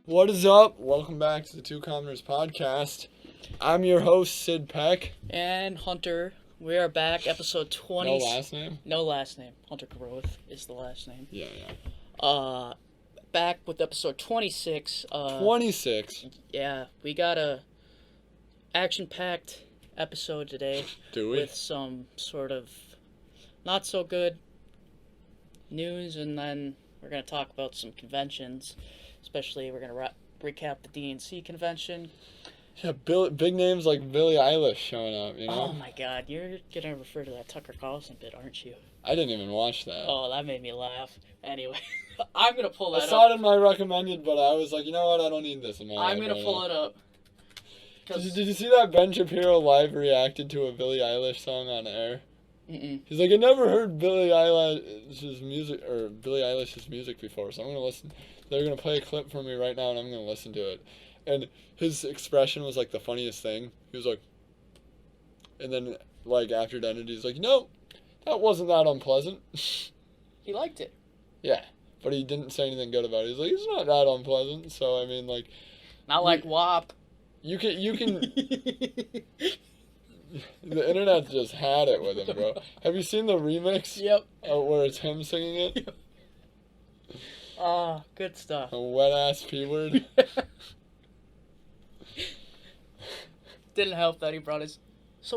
What is up? Welcome back to the Two Commoners podcast. I'm your host, Sid Peck. And Hunter. We are back, episode 20. No last name? No last name. Hunter Growth is the last name. Yeah. Back with episode 26. 26? Yeah, we got a action-packed episode today. Do we? With some sort of not so good news, and then we're going to talk about some conventions. Especially, we're going to recap the DNC convention. Yeah, big names like Billie Eilish showing up, you know? Oh my god, you're going to refer to that Tucker Carlson bit, aren't you? I didn't even watch that. Oh, that made me laugh. Anyway, I'm going to pull that up. I saw it in my recommended, but I was like, you know what? I don't need this in my life. I'm going to pull it up. Did you see that Ben Shapiro live reacted to a Billie Eilish song on air? Mm-mm. He's like, I never heard Billie Eilish's music before, so I'm going to listen. They're going to play a clip for me right now, and I'm going to listen to it. And his expression was, like, the funniest thing. He was like, and then, like, after it ended, he's like, no, that wasn't that unpleasant. He liked it. Yeah, but he didn't say anything good about it. He's like, it's not that unpleasant, so, I mean, like... Not like WAP. You can... The internet just had it with him, bro. Have you seen the remix? Yep. Where it's him singing it? Oh, good stuff. A wet-ass P-word? Didn't help that he brought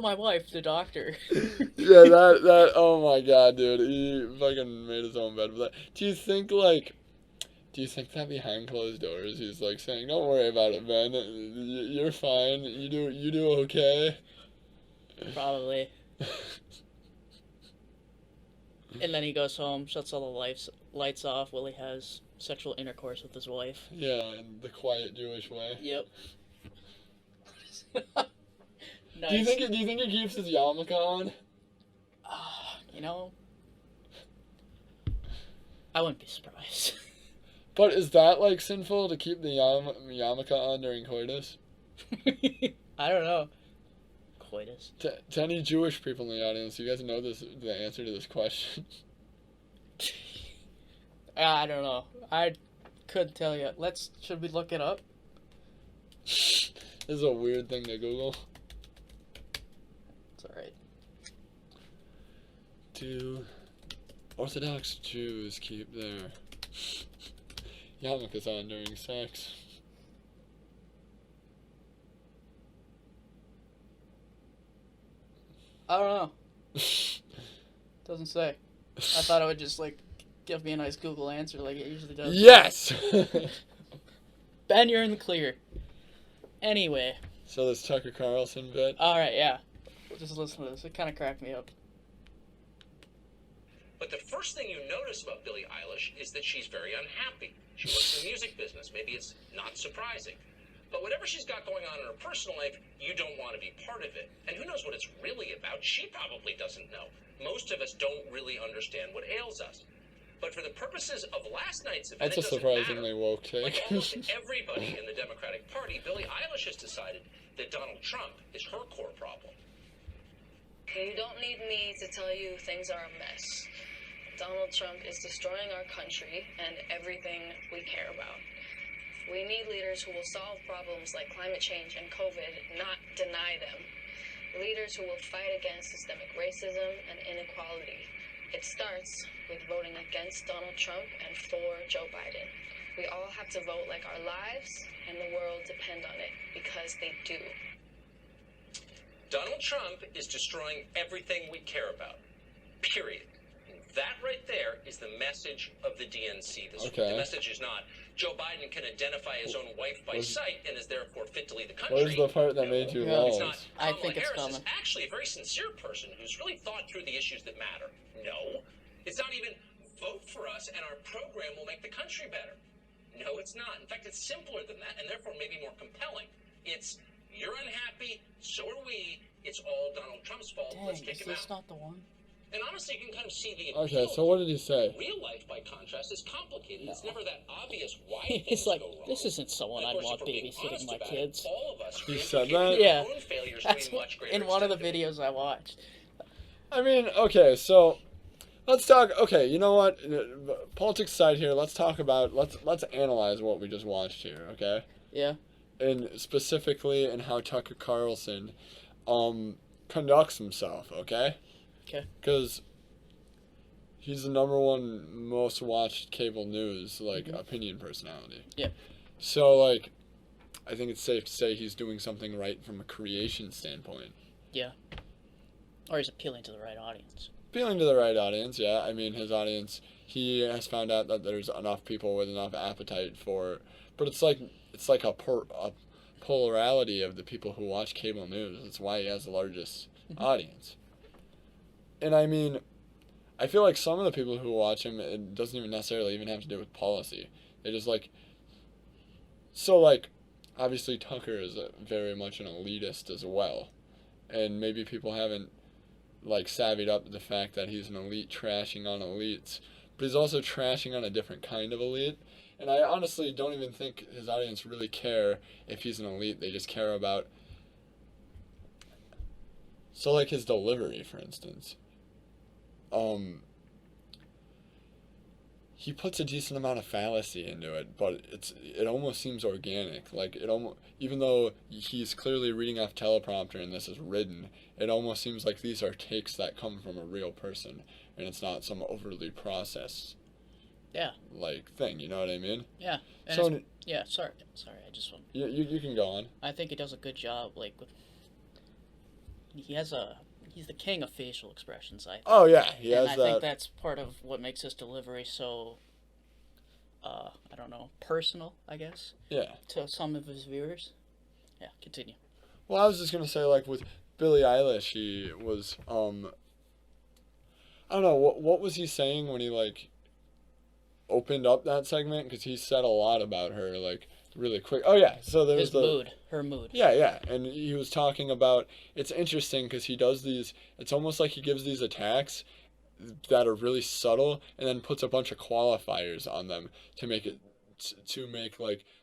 my wife, the doctor. Yeah, that, oh my god, dude. He fucking made his own bed for that. Do you think that behind closed doors he's, like, saying, don't worry about it, Ben. You're fine. You do okay? Probably. And then he goes home, shuts all the lights off while he has sexual intercourse with his wife. Yeah, in the quiet Jewish way. Yep. Nice. Do you think he keeps his yarmulke on? You know, I wouldn't be surprised. But is that, like, sinful to keep the yarmulke on during coitus? I don't know. Coitus. To any Jewish people in the audience, you guys know the answer to this question? I don't know. I couldn't tell you. Should we look it up? This is a weird thing to Google. It's alright. Do Orthodox Jews keep their yarmulkes on during sex? I don't know. Doesn't say. I thought it would just, like, give me a nice Google answer like it usually does. Yes! Ben, you're in the clear. Anyway. So this Tucker Carlson bit? Alright, yeah. Just listen to this. It kind of cracked me up. But the first thing you notice about Billie Eilish is that she's very unhappy. She works in the music business. Maybe it's not surprising. But whatever she's got going on in her personal life, you don't want to be part of it. And who knows what it's really about? She probably doesn't know. Most of us don't really understand what ails us. But for the purposes of last night's event, that's a surprisingly woke take. Like almost everybody in the Democratic Party, Billie Eilish has decided that Donald Trump is her core problem. You don't need me to tell you things are a mess. Donald Trump is destroying our country and everything we care about. We need leaders who will solve problems like climate change and COVID, not deny them. Leaders who will fight against systemic racism and inequality. It starts with voting against Donald Trump and for Joe Biden. We all have to vote like our lives and the world depend on it, because they do. Donald Trump is destroying everything we care about. Period. And that right there is the message of the DNC this week. The message is not Joe Biden can identify his own wife by sight and is therefore fit to lead the country. Where's the part that made you laugh? laugh? I think it's coming. Is actually a very sincere person who's really thought through the issues that matter. No. It's not even vote for us and our program will make the country better. No, it's not. In fact, it's simpler than that and therefore maybe more compelling. It's you're unhappy, so are we. It's all Donald Trump's fault. Dang, let's kick him out. Is this not the one? And honestly, you can kind of see the Okay, so what did he say? Real life, by contrast, is complicated. No. It's never that obvious why He's things like, go wrong. this isn't someone I'd want babysitting my kids. All of us He said that? Yeah, that's in one of the videos I watched. I mean, okay, so Let's talk. Okay, you know what? Politics aside here. Let's talk about. Let's analyze what we just watched here. Okay. Yeah. And specifically in how Tucker Carlson, conducts himself. Okay. Okay. Because he's the number one most watched cable news opinion personality. Yeah. So I think it's safe to say he's doing something right from a creation standpoint. Yeah. Or he's appealing to the right audience. Appealing to the right audience, yeah. I mean, his audience, he has found out that there's enough people with enough appetite for, but it's like a polarity of the people who watch cable news. That's why he has the largest audience. And I mean, I feel like some of the people who watch him, it doesn't even necessarily even have to do with policy. They just obviously Tucker is very much an elitist as well. And maybe people haven't savvied up to the fact that he's an elite trashing on elites, but he's also trashing on a different kind of elite. And I honestly don't even think his audience really care if he's an elite. They just care about his delivery, for instance. He puts a decent amount of fallacy into it, but it almost seems organic. Even though he's clearly reading off teleprompter and this is written, it almost seems like these are takes that come from a real person, and it's not some overly processed thing. You know what I mean? Yeah. And So yeah. Sorry. I just want. you can go on. I think he does a good job. He's the king of facial expressions. I think. Oh yeah, he has and I that. think that's part of what makes his delivery so. I don't know, personal, I guess. Yeah. To some of his viewers. Yeah. Continue. Well, I was just gonna say with Billie Eilish, he was I don't know what was he saying when he opened up that segment, because he said a lot about her really quick. Oh yeah, so there's her mood. Yeah, and he was talking about, it's interesting because he does these, it's almost like he gives these attacks that are really subtle and then puts a bunch of qualifiers on them to make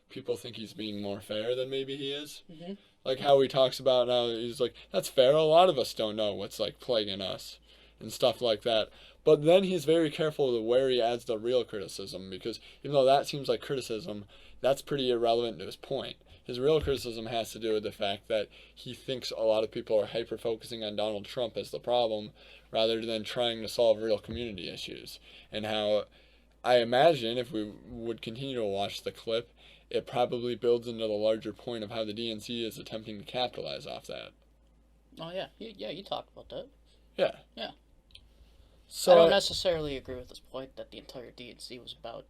people think he's being more fair than maybe he is. Mm-hmm. Like how he talks about how he's like, that's fair, a lot of us don't know what's plaguing us and stuff like that. But then he's very careful with where he adds the real criticism, because even though that seems like criticism, that's pretty irrelevant to his point. His real criticism has to do with the fact that he thinks a lot of people are hyper-focusing on Donald Trump as the problem rather than trying to solve real community issues. And how I imagine if we would continue to watch the clip, it probably builds into the larger point of how the DNC is attempting to capitalize off that. Oh, yeah. You talked about that. Yeah. Yeah. So I don't necessarily agree with this point that the entire DNC was about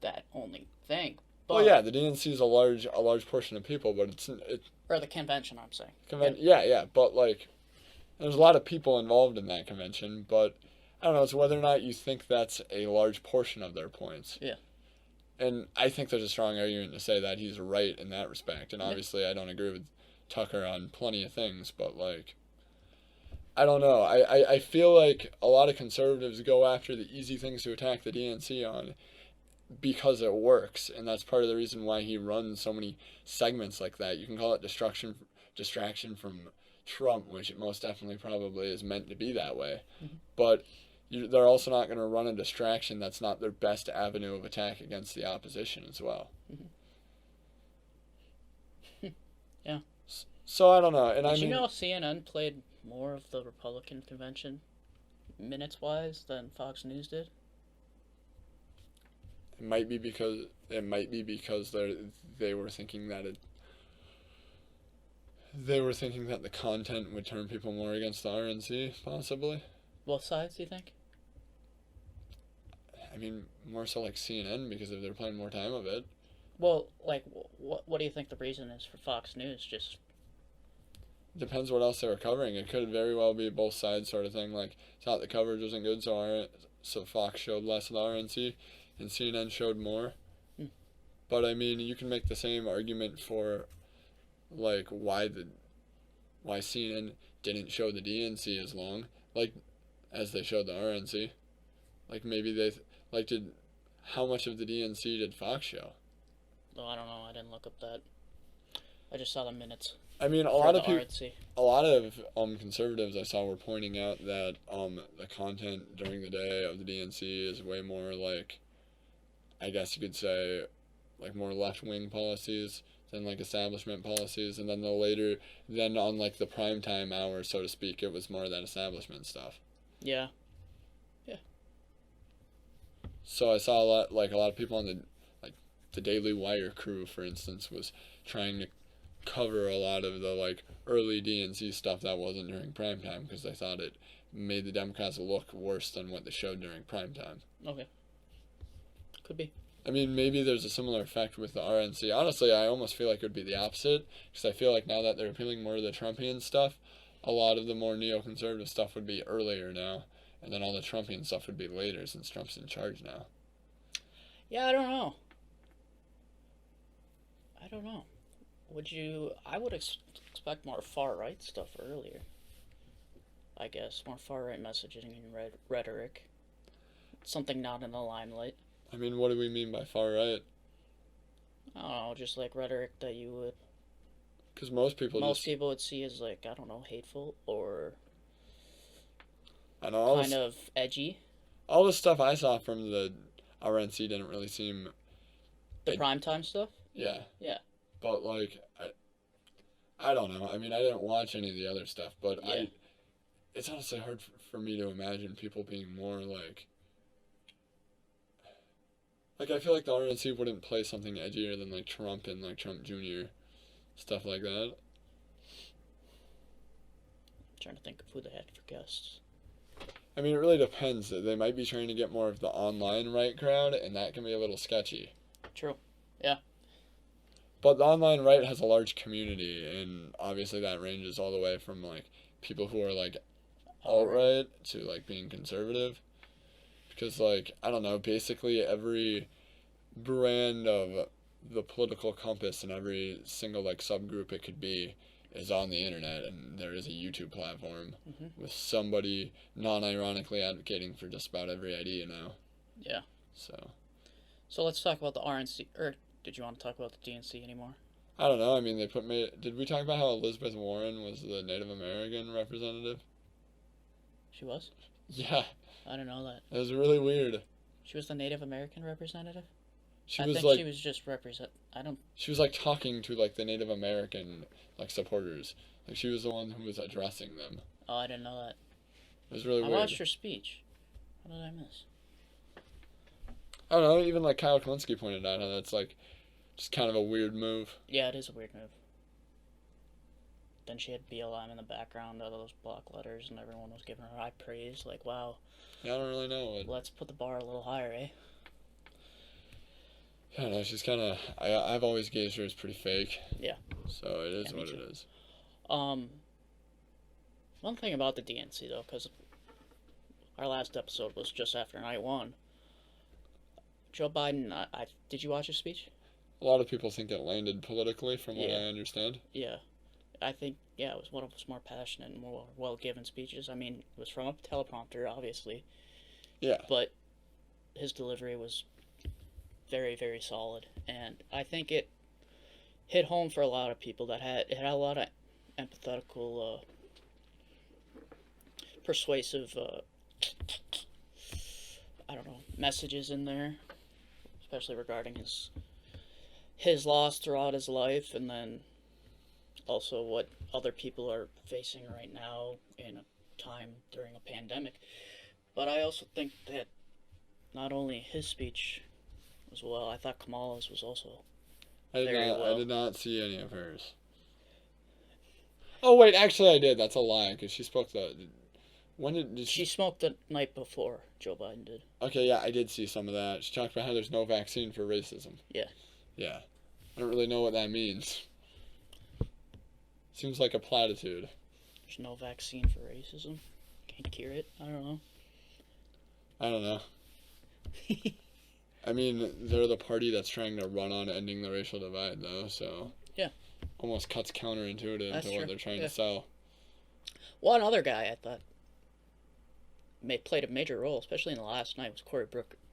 that only thing. But, well, yeah, the DNC is a large portion of people, but it's or the convention, I'm saying. Yeah, but there's a lot of people involved in that convention, but I don't know, it's whether or not you think that's a large portion of their points. Yeah. And I think there's a strong argument to say that he's right in that respect, and obviously I don't agree with Tucker on plenty of things, but I don't know. I feel like a lot of conservatives go after the easy things to attack the DNC on because it works, and that's part of the reason why he runs so many segments like that. You can call it distraction from Trump, which it most definitely probably is meant to be that way. Mm-hmm. But they're also not going to run a distraction that's not their best avenue of attack against the opposition as well. Mm-hmm. Yeah. So I don't know. And Did you know CNN played more of the Republican convention, minutes-wise, than Fox News did? It might be because they were thinking that the content would turn people more against the RNC, possibly. Both sides, do you think? I mean, more so CNN, because if they're playing more time of it. Well, what do you think the reason is for Fox News? Just depends what else they were covering. It could very well be both sides sort of thing. Thought the coverage wasn't good, so Fox showed less of the RNC, and CNN showed more. But I mean, you can make the same argument for why CNN didn't show the DNC as long, as they showed the RNC. Maybe they how much of the DNC did Fox show? Oh, I don't know. I didn't look up that. I just saw the minutes. I mean, a for lot the of people, RNC. a lot of conservatives I saw were pointing out that the content during the day of the DNC is way more like, I guess you could say, like more left-wing policies than like establishment policies, and then then on like the primetime hour, so to speak, it was more of that establishment stuff. Yeah. So I saw a lot of people on the Daily Wire crew, for instance, was trying to cover a lot of the like early DNC stuff that wasn't during primetime because they thought it made the Democrats look worse than what they showed during primetime. Okay. Could be. I mean, maybe there's a similar effect with the RNC. Honestly, I almost feel like it would be the opposite, because I feel like now that they're appealing more to the Trumpian stuff, a lot of the more neoconservative stuff would be earlier now, and then all the Trumpian stuff would be later since Trump's in charge now. Yeah, I don't know. I would expect more far-right stuff earlier. I guess, more far-right messaging and rhetoric. Something not in the limelight. I mean, what do we mean by far right? I don't know, just like rhetoric that you would... Because most people would see as like, I don't know, hateful or I know kind of edgy. All the stuff I saw from the RNC didn't really seem... The primetime stuff? Yeah. Yeah. But, like, I don't know. I mean, I didn't watch any of the other stuff, but yeah. It's honestly hard for me to imagine people being more, like, I feel like the RNC wouldn't play something edgier than, like, Trump and, like, Trump Jr., stuff like that. I'm trying to think of who they had for guests. I mean, it really depends. They might be trying to get more of the online right crowd, and that can be a little sketchy. True. Yeah. But the online right has a large community, and obviously that ranges all the way from, like, people who are, like, alt-right to, like, being conservative. Because, like, I don't know, basically every brand of the political compass and every single, like, subgroup it could be is on the internet, and there is a YouTube platform with somebody non-ironically advocating for just about every idea now. Yeah. So let's talk about the RNC, or did you want to talk about the DNC anymore? I don't know. I mean, did we talk about how Elizabeth Warren was the Native American representative? She was? Yeah. I didn't know that. It was really weird. She was the Native American representative? She I was think like, she was just She was like talking to like the Native American like supporters. Like she was the one who was addressing them. Oh, I didn't know that. It was really weird. I watched her speech. What did I miss? I don't know. Even like Kyle Kalinske pointed out how that's like just kind of a weird move. Yeah, it is a weird move. Then she had BLM in the background, all those block letters, and everyone was giving her high praise. Like, wow. Yeah, I don't really know. Let's put the bar a little higher, eh? Yeah, no, she's kind of... I've always gauged her as pretty fake. Yeah. So it is what it is. One thing about the DNC, though, because our last episode was just after night one. Joe Biden, did you watch his speech? A lot of people think it landed politically, from what I understand. Yeah. I think, it was one of his more passionate and more well-given speeches. I mean, it was from a teleprompter, obviously. Yeah. But his delivery was very, very solid. And I think it hit home for a lot of people it had a lot of empathetical, persuasive, messages in there. Especially regarding his loss throughout his life, and then also what other people are facing right now in a time during a pandemic. But I also think that not only his speech was well, I thought Kamala's was also I did not see any of hers. Oh wait, actually I did. That's a lie, because she spoke she spoke the night before Joe Biden did. Okay, yeah, I did see some of that. She talked about how there's no vaccine for racism. Yeah. Yeah. I don't really know what that means. Seems like a platitude. There's no vaccine for racism. Can't cure it. I don't know. I mean, they're the party that's trying to run on ending the racial divide, though, so... Yeah. Almost cuts counterintuitive to what they're trying to sell. One other guy I thought played a major role, especially in the last night, was Cory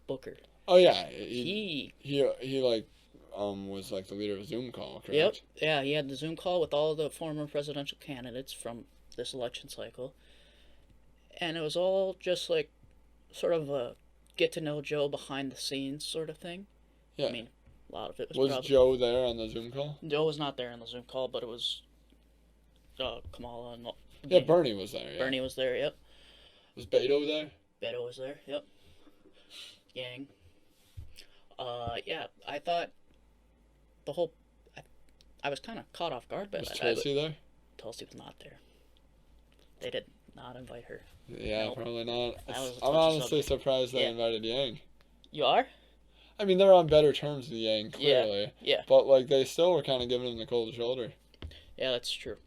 Booker. Oh, yeah. He like, was like the leader of a Zoom call, correct? Yep. Yeah, he had the Zoom call with all the former presidential candidates from this election cycle. And it was all just like sort of a get to know Joe behind the scenes sort of thing. Yeah. I mean, a lot of it was Was probably... Joe there on the Zoom call? Joe was not there on the Zoom call, but it was Kamala and... Yeah, Bernie was there, yeah. Bernie was there, yep. Was Beto there? Beto was there, yep. Yang. Yeah, I thought the whole... I was kind of caught off guard by Was that. Tulsi there? Tulsi was not there. They did not invite her. Yeah, Nope. probably not. That was a I'm touchy honestly subject. surprised they Yeah. invited Yang. You are? I mean, they're on better terms with Yang, Yeah. clearly. Yeah. But, like, they still were kind of giving him the cold shoulder. Yeah, that's true.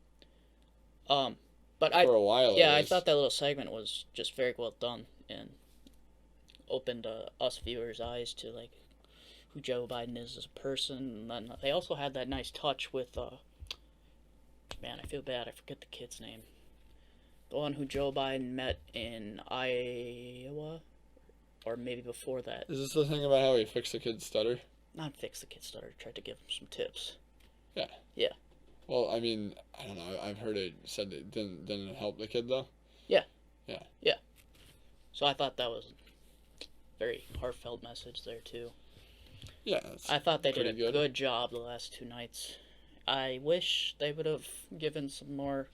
But I... For a while, Yeah, at I least. thought that little segment was just very well done and opened us viewers' eyes to, like, who Joe Biden is as a person. And then they also had that nice touch with, man, I feel bad, I forget the kid's name. The one who Joe Biden met in Iowa, or maybe before that. Is this the thing about how he fixed the kid's stutter? Not fix the kid's stutter, tried to give him some tips. Yeah. Yeah. Well, I mean, I don't know. I've heard it said it didn't help the kid, though. So I thought that was a very heartfelt message there, too. Yeah. That's I thought they did a pretty good. good job the last 2 nights. I wish they would have given some more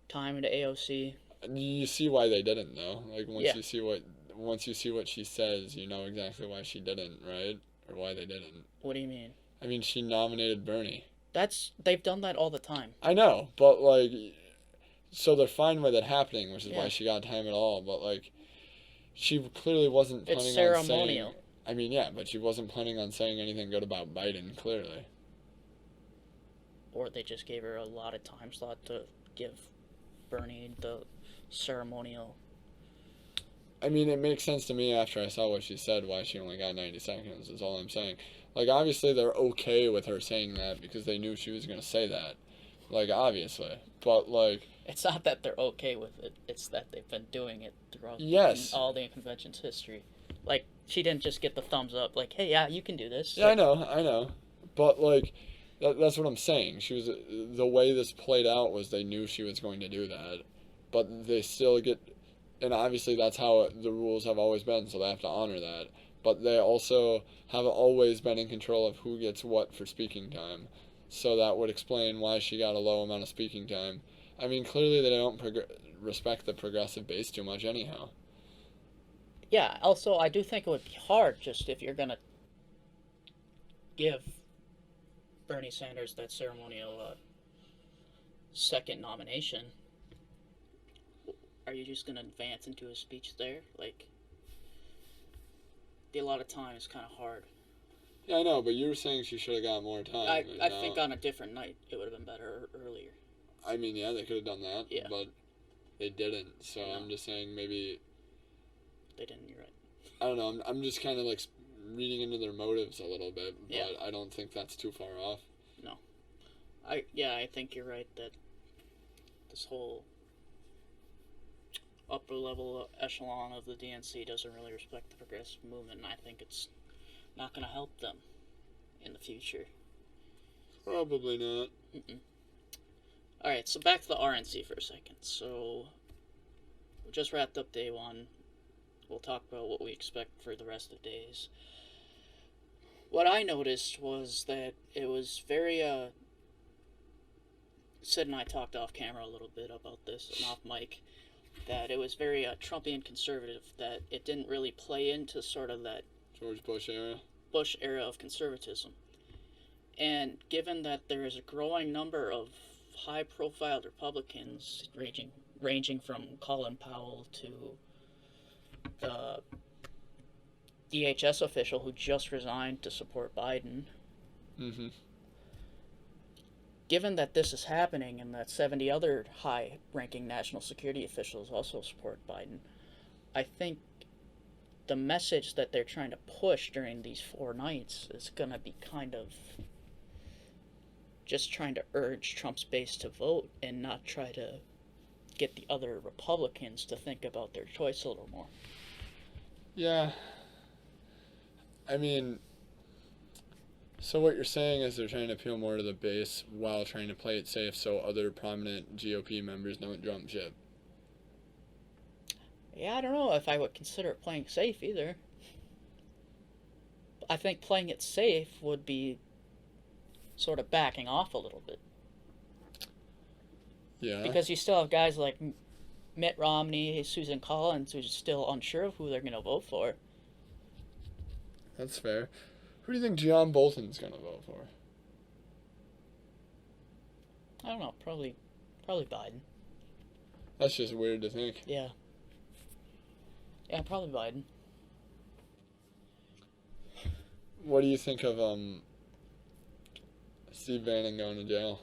time to AOC. You see why they didn't, though. Like, once Yeah. you see what she says, you know exactly why she didn't, right? Or why they didn't. What do you mean? I mean, she nominated Bernie. They've done that all the time. I know, but, like, so they're fine with it happening, which is Yeah. why she got time at all. But, like, she clearly wasn't planning It's on ceremonial. saying... I mean, yeah, but she wasn't planning on saying anything good about Biden, clearly. Or they just gave her a lot of time slot to give Bernie the ceremonial. I mean, it makes sense to me after I saw what she said, why she only got 90 seconds, is all I'm saying. Like, obviously, they're okay with her saying that because they knew she was going to say that. Like, obviously. But, like... It's not that they're okay with it. It's that they've been doing it throughout Yes. all the convention's history. Like, she didn't just get the thumbs up. Like, hey, yeah, you can do this. Yeah, Like, I know. But, like, that's what I'm saying. She was... The way this played out was they knew she was going to do that. But they still get... And obviously that's how the rules have always been, so they have to honor that. But they also have always been in control of who gets what for speaking time. So that would explain why she got a low amount of speaking time. I mean, clearly they don't respect the progressive base too much anyhow. Yeah, also, I do think it would be hard just if you're going to give Bernie Sanders that ceremonial second nomination. Are you just going to advance into a speech there? Like, the allotted time is kind of hard. Yeah, I know, but you were saying she should have got more time. I think on a different night it would have been better earlier. I mean, yeah, they could have done that, Yeah. but they didn't. So No. I'm just saying maybe... They didn't, you're right. I don't know, I'm just kind of like reading into their motives a little bit, but Yeah. I don't think that's too far off. I think you're right that this whole upper level echelon of the DNC doesn't really respect the progressive movement, and I think it's not going to help them in the future. Probably not. Alright, so back to the RNC for a second. So, we just wrapped up day 1. We'll talk about what we expect for the rest of days. What I noticed was that it was very, Sid and I talked off camera a little bit about this, and off mic, that it was very Trumpian conservative, that it didn't really play into sort of that George Bush era? Bush era of conservatism. And given that there is a growing number of high-profile Republicans, ranging from Colin Powell to the DHS official who just resigned to support Biden, Mm-hmm. given that this is happening and that 70 other high-ranking national security officials also support Biden, I think the message that they're trying to push during these 4 nights is going to be kind of just trying to urge Trump's base to vote and not try to get the other Republicans to think about their choice a little more. Yeah. I mean, So what you're saying is they're trying to appeal more to the base while trying to play it safe so other prominent GOP members don't jump ship. Yeah, I don't know if I would consider it playing safe either. I think playing it safe would be sort of backing off a little bit. Yeah. Because you still have guys like Mitt Romney, Susan Collins, who's still unsure of who they're going to vote for. That's fair. Who do you think John Bolton's going to vote for? I don't know, probably Biden. That's just weird to think. Yeah. Yeah, probably Biden. What do you think of Steve Bannon going to jail?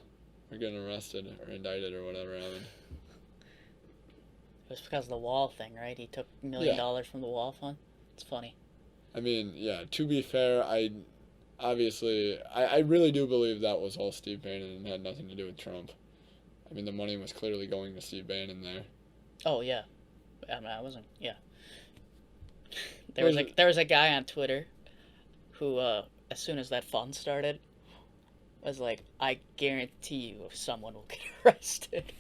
Or getting arrested or indicted or whatever happened? It was because of the wall thing, right? He took $1 million from the wall fund. It's funny. I mean, yeah, to be fair, I really do believe that was all Steve Bannon and had nothing to do with Trump. I mean, the money was clearly going to Steve Bannon there. Oh, yeah. I mean, I wasn't, yeah. There was a guy on Twitter who, as soon as that fund started, was like, I guarantee you someone will get arrested.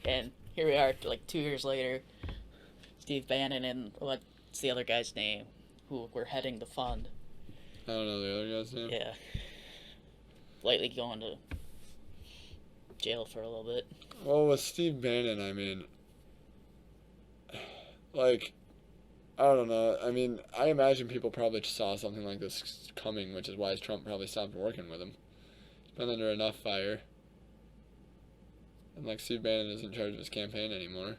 And here we are, like 2 years later, Steve Bannon and what's the other guy's name, who were heading the fund. I don't know the other guy's name. Yeah. Lately going to jail for a little bit. Well, with Steve Bannon, I mean, like, I don't know. I mean, I imagine people probably saw something like this coming, which is why Trump probably stopped working with him. He's been under enough fire. And, like, Steve Bannon is in charge of his campaign anymore.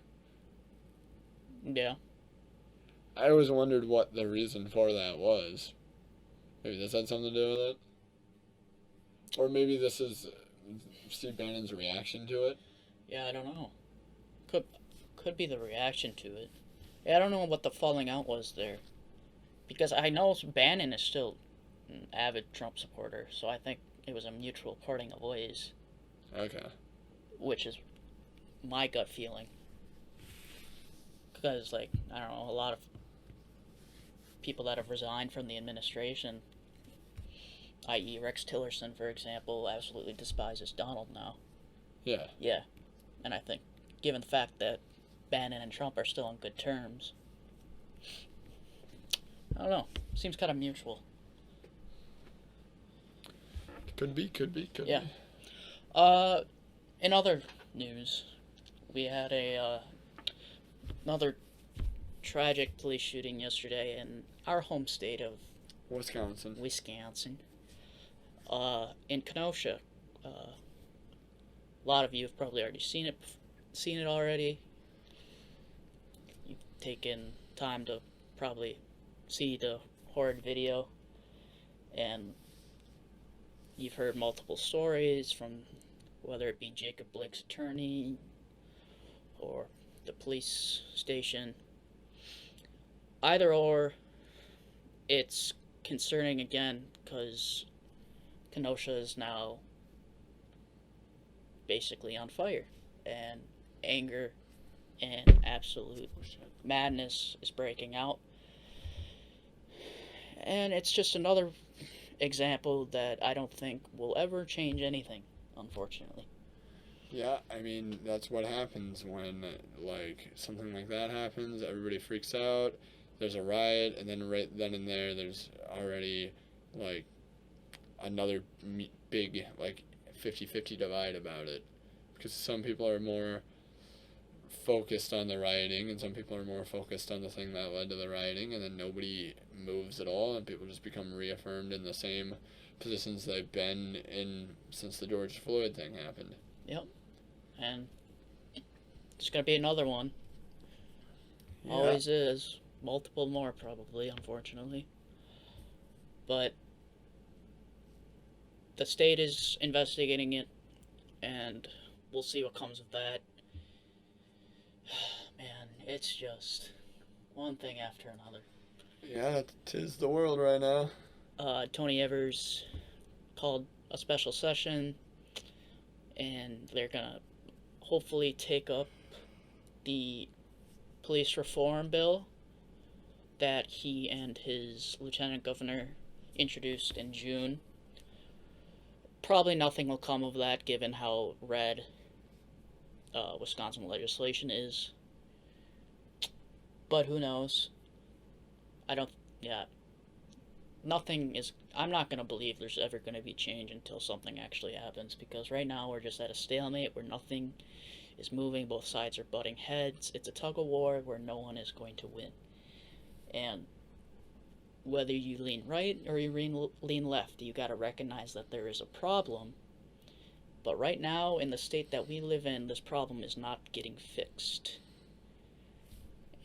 Yeah. I always wondered what the reason for that was. Maybe this had something to do with it? Or maybe this is Steve Bannon's reaction to it? Yeah, I don't know. Could be the reaction to it. Yeah, I don't know what the falling out was there. Because I know Bannon is still an avid Trump supporter, so I think it was a mutual parting of ways. Okay. Which is my gut feeling. Because, like, I don't know, a lot of people that have resigned from the administration, i.e. Rex Tillerson, for example, absolutely despises Donald now. Yeah. Yeah. And I think, given the fact that Bannon and Trump are still on good terms, I don't know. Seems kind of mutual. Could be. Yeah. In other news, we had another tragic police shooting yesterday in our home state of Wisconsin. In Kenosha. A lot of you have probably already seen it already. You've taken time to probably see the horrid video, and you've heard multiple stories from whether it be Jacob Blake's attorney or the police station. Either or, it's concerning again because Kenosha is now basically on fire, and anger and absolute madness is breaking out. And it's just another example that I don't think will ever change anything, unfortunately. Yeah, I mean, that's what happens when, like, something like that happens. Everybody freaks out. There's a riot, and then right then and there, there's already, like, another big, like, 50-50 divide about it. Because some people are more focused on the rioting, and some people are more focused on the thing that led to the rioting, and then nobody moves at all, and people just become reaffirmed in the same positions they've been in since the George Floyd thing happened. Yep. And it's going to be another one. Yeah. Always is. Multiple more, probably, unfortunately. But the state is investigating it, and we'll see what comes of that. Man, it's just one thing after another. Yeah, 'tis the world right now. Tony Evers called a special session, and they're gonna hopefully take up the police reform bill that he and his lieutenant governor introduced in June. Probably nothing will come of that, given how red Wisconsin legislation is. But who knows? I don't. Yeah. Nothing is. I'm not going to believe there's ever going to be change until something actually happens, because right now we're just at a stalemate where nothing is moving. Both sides are butting heads. It's a tug of war where no one is going to win. And whether you lean right or you lean left, you got to recognize that there is a problem. But right now, in the state that we live in, this problem is not getting fixed.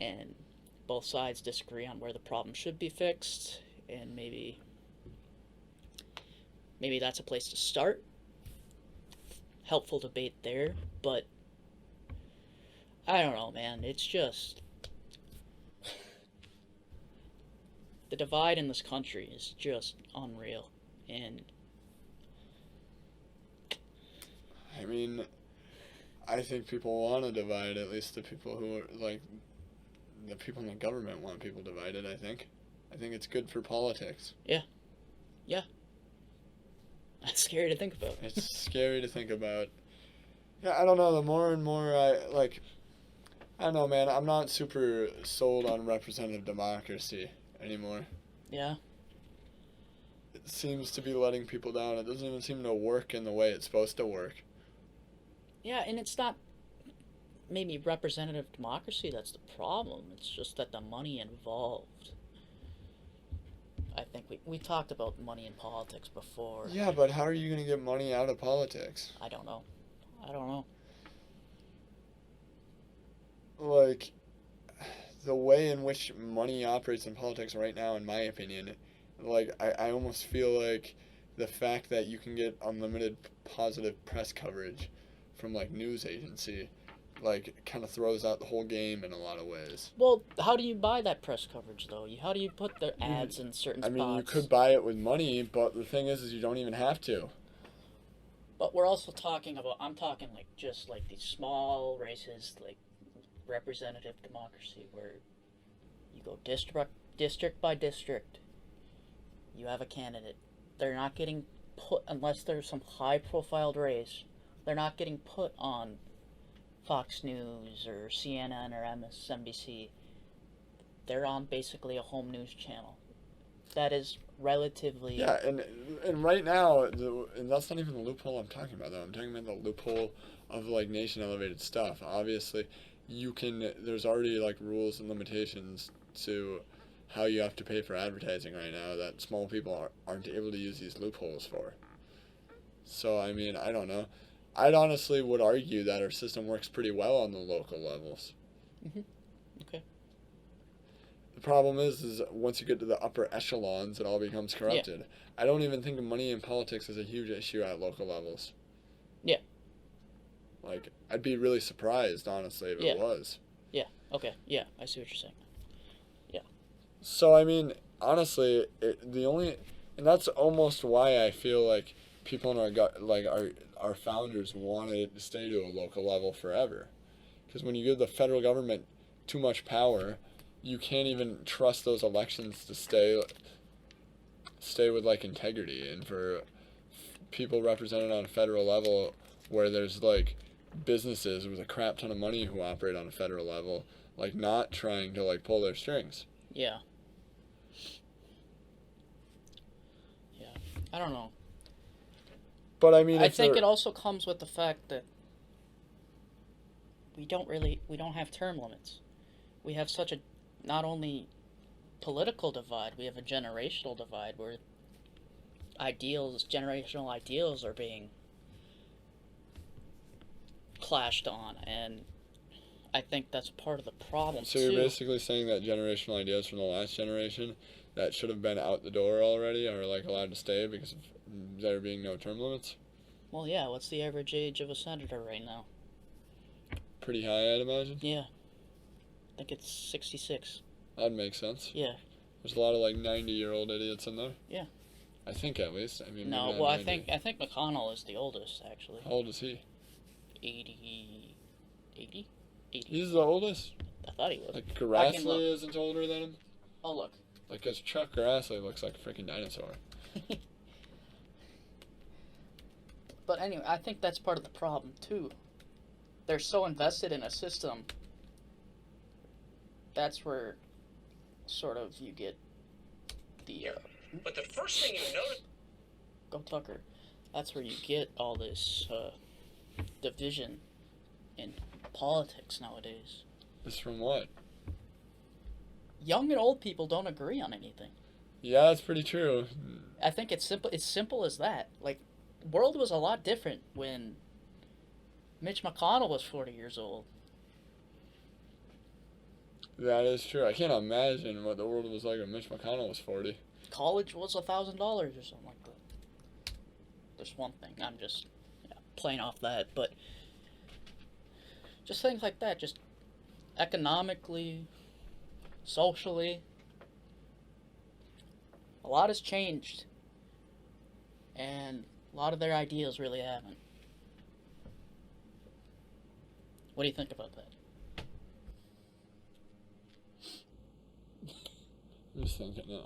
And both sides disagree on where the problem should be fixed, and maybe that's a place to start. Helpful debate there, but I don't know, man. It's just the divide in this country is just unreal. And I mean, I think people want to divide, at least the people who are, like, the people in the government want people divided, I think. I think it's good for politics. Yeah. That's scary to think about. It's scary to think about. Yeah, I don't know, the more and more I don't know, man, I'm not super sold on representative democracy anymore. Yeah. It seems to be letting people down. It doesn't even seem to work in the way it's supposed to work. Yeah, and it's not maybe representative democracy that's the problem. It's just that the money involved. I think we talked about money in politics before. Yeah, but how are you going to get money out of politics? I don't know. Like, the way in which money operates in politics right now, in my opinion, like, I almost feel like the fact that you can get unlimited positive press coverage from, like, news agency, like, kind of throws out the whole game in a lot of ways. Well, how do you buy that press coverage, though? How do you put the ads in certain spots? I mean, you could buy it with money, but the thing is you don't even have to. But we're also talking about, I'm talking, like, just, like, these small races, like, representative democracy, where you go district by district. You have a candidate. They're not getting put, unless there's some high-profile race, they're not getting put on Fox News or CNN or MSNBC. They're on basically a home news channel. That is relatively... Yeah, and right now, and that's not even the loophole I'm talking about, though. I'm talking about the loophole of, like, nation-elevated stuff. Obviously, there's already, like, rules and limitations to how you have to pay for advertising right now that small people aren't able to use these loopholes for. So, I mean, I don't know. I'd honestly would argue that our system works pretty well on the local levels. Mm-hmm. Okay. The problem is once you get to the upper echelons, it all becomes corrupted. Yeah. I don't even think money in politics is a huge issue at local levels. Yeah. Like, I'd be really surprised, honestly, if it was. Yeah, okay. Yeah, I see what you're saying. Yeah. So, I mean, honestly, and that's almost why I feel like people in our founders wanted to stay to a local level forever. Because when you give the federal government too much power, you can't even trust those elections to stay with, like, integrity. And for people represented on a federal level where there's, like, businesses with a crap ton of money who operate on a federal level, like, not trying to, like, pull their strings. Yeah. Yeah. I don't know. But I mean, I think it also comes with the fact that we don't have term limits. We have such a, not only political divide, we have a generational divide where generational ideals are being clashed on, and I think that's part of the problem. So you're basically saying that generational ideas from the last generation that should have been out the door already are, like, allowed to stay because of there being no term limits? Well, yeah. What's the average age of a senator right now? Pretty high, I'd imagine. Yeah. I think it's 66. That'd make sense. Yeah. There's a lot of, like, 90-year-old idiots in there. Yeah. I think, at least. I mean, no, well, I think McConnell is the oldest, actually. How old is he? 80? 80? He's the oldest? I thought he was. Like, Grassley isn't older than him? Oh, look. Like, because Chuck Grassley looks like a freaking dinosaur. But anyway, I think that's part of the problem, too. They're so invested in a system. That's where sort of you get the... But the first thing you notice... Go Tucker. That's where you get all this division in politics nowadays. This from what? Young and old people don't agree on anything. Yeah, that's pretty true. I think it's simple. It's simple as that. Like, world was a lot different when Mitch McConnell was 40 years old. That is true. I can't imagine what the world was like when Mitch McConnell was 40. College was $1,000 or something like that. Just one thing. I'm just playing off that, but just things like that. Just economically, socially, a lot has changed, and a lot of their ideas really haven't. What do you think about that? I'm just thinking. Yeah.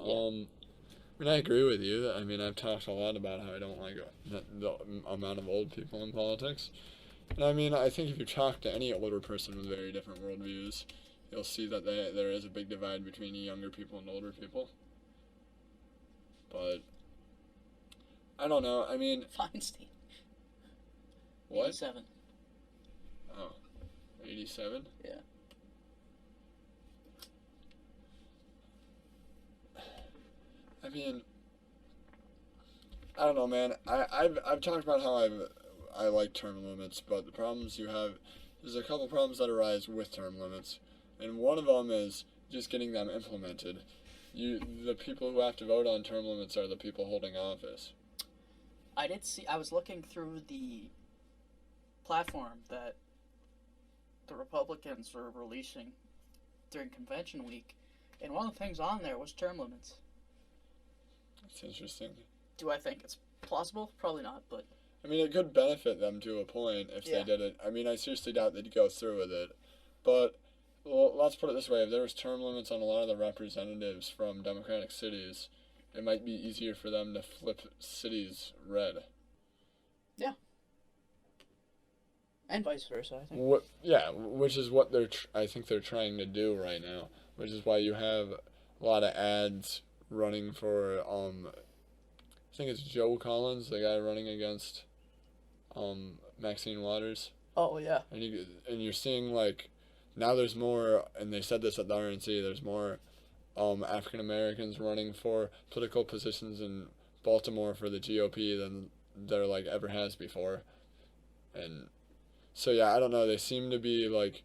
I mean, I agree with you. I mean, I've talked a lot about how I don't like the amount of old people in politics. And I mean, I think if you talk to any older person with very different worldviews, you'll see that there is a big divide between younger people and older people. But I don't know. I mean, Feinstein. what? 87. Oh, 87? Yeah. I mean, I don't know, man. I've talked about how I like term limits, but the problems you have, there's a couple problems that arise with term limits, and one of them is just getting them implemented. The people who have to vote on term limits are the people holding office. I was looking through the platform that the Republicans were releasing during convention week, and one of the things on there was term limits. That's interesting. Do I think it's plausible? Probably not, but... I mean, it could benefit them to a point if they did it. I mean, I seriously doubt they'd go through with it. But, well, let's put it this way. If there was term limits on a lot of the representatives from Democratic cities, it might be easier for them to flip cities red. Yeah. And vice versa, I think. Which is what I think they're trying to do right now. Which is why you have a lot of ads running for, I think it's Joe Collins, the guy running against Maxine Waters. Oh, yeah. And you're seeing, like, now there's more, and they said this at the RNC, there's more African Americans running for political positions in Baltimore for the GOP than there, like, ever has before. And so, yeah, I don't know, they seem to be, like,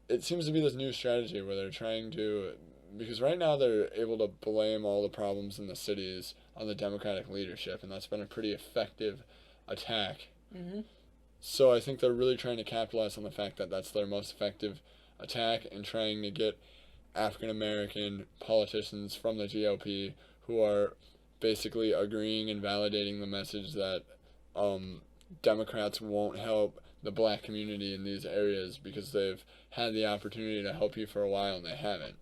it seems to be this new strategy where they're trying to, because right now they're able to blame all the problems in the cities on the Democratic leadership, and that's been a pretty effective attack. Mm-hmm. So I think they're really trying to capitalize on the fact that that's their most effective attack, and trying to get African American politicians from the GOP who are basically agreeing and validating the message that Democrats won't help the black community in these areas because they've had the opportunity to help you for a while and they haven't.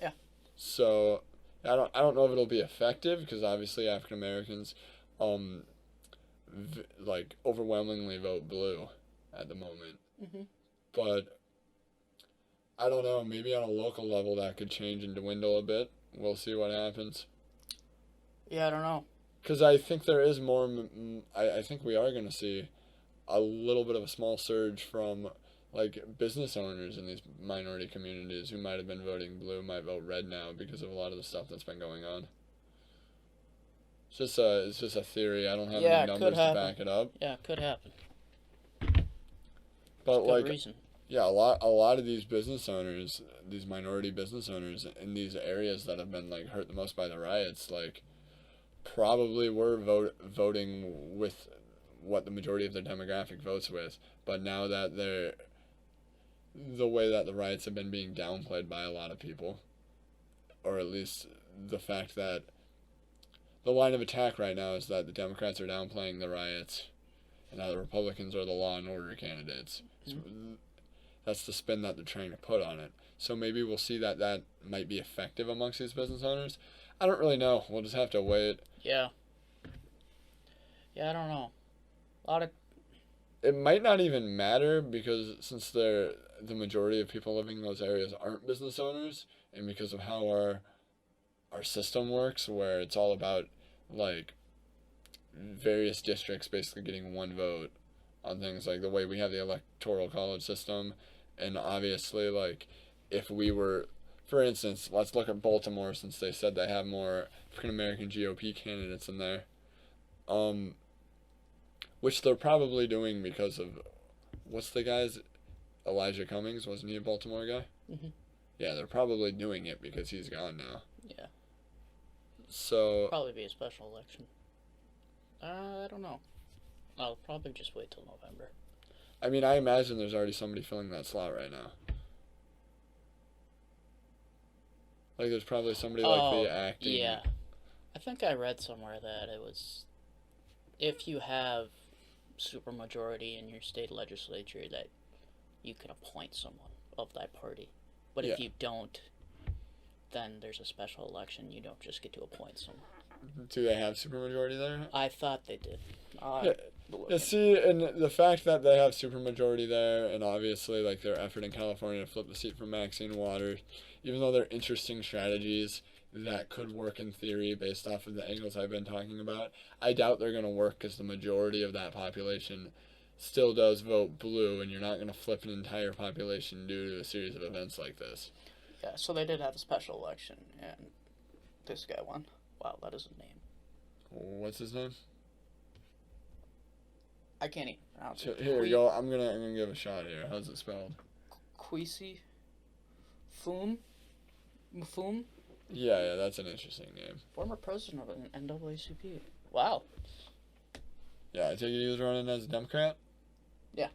Yeah. So I don't know if it'll be effective because obviously African Americans like overwhelmingly vote blue at the moment. Mm-hmm. But I don't know, maybe on a local level that could change and dwindle a bit. We'll see what happens. Yeah, I don't know. Because I think there is more, I think we are going to see a little bit of a small surge from, like, business owners in these minority communities who might have been voting blue might vote red now because of a lot of the stuff that's been going on. It's just a theory. I don't have any numbers to back it up. Yeah, it could happen. But, like, reason. Yeah, a lot of these business owners, these minority business owners in these areas that have been, like, hurt the most by the riots, like, probably were voting with what the majority of their demographic votes with. But now that the way that the riots have been being downplayed by a lot of people, or at least the fact that the line of attack right now is that the Democrats are downplaying the riots and that the Republicans are the law and order candidates. Mm-hmm. That's the spin that they're trying to put on it. So maybe we'll see that might be effective amongst these business owners. I don't really know. We'll just have to wait. Yeah. Yeah, I don't know. A lot of It might not even matter because since the majority of people living in those areas aren't business owners, and because of how our system works, where it's all about like various districts basically getting one vote on things like the way we have the electoral college system, and obviously like if we were, for instance, let's look at Baltimore since they said they have more African American GOP candidates in there, which they're probably doing because of what's the guy's Elijah Cummings, wasn't he a Baltimore guy? Mm-hmm. Yeah, they're probably doing it because he's gone now. Yeah. So Probably be a special election. I don't know. I'll probably just wait till November. I mean, I imagine there's already somebody filling that slot right now. Like, there's probably somebody like the acting. Yeah. I think I read somewhere that it was if you have supermajority in your state legislature that you can appoint someone of that party. But if you don't, then there's a special election. You don't just get to appoint someone. Do they have supermajority there? I thought they did. Yeah, see, and the fact that they have supermajority there, and obviously like their effort in California to flip the seat from Maxine Waters, even though they're interesting strategies that could work in theory based off of the angles I've been talking about, I doubt they're going to work because the majority of that population still does vote blue, and you're not going to flip an entire population due to a series of events like this. Yeah, so they did have a special election, and this guy won. Wow, that is a name. What's his name? I can't even pronounce it. Here we go. I'm gonna give a shot here. How's it spelled? Kwesi Mufum? Yeah, that's an interesting name. Former president of an NAACP. Wow. Yeah, I take it he was running as a Democrat? Yeah.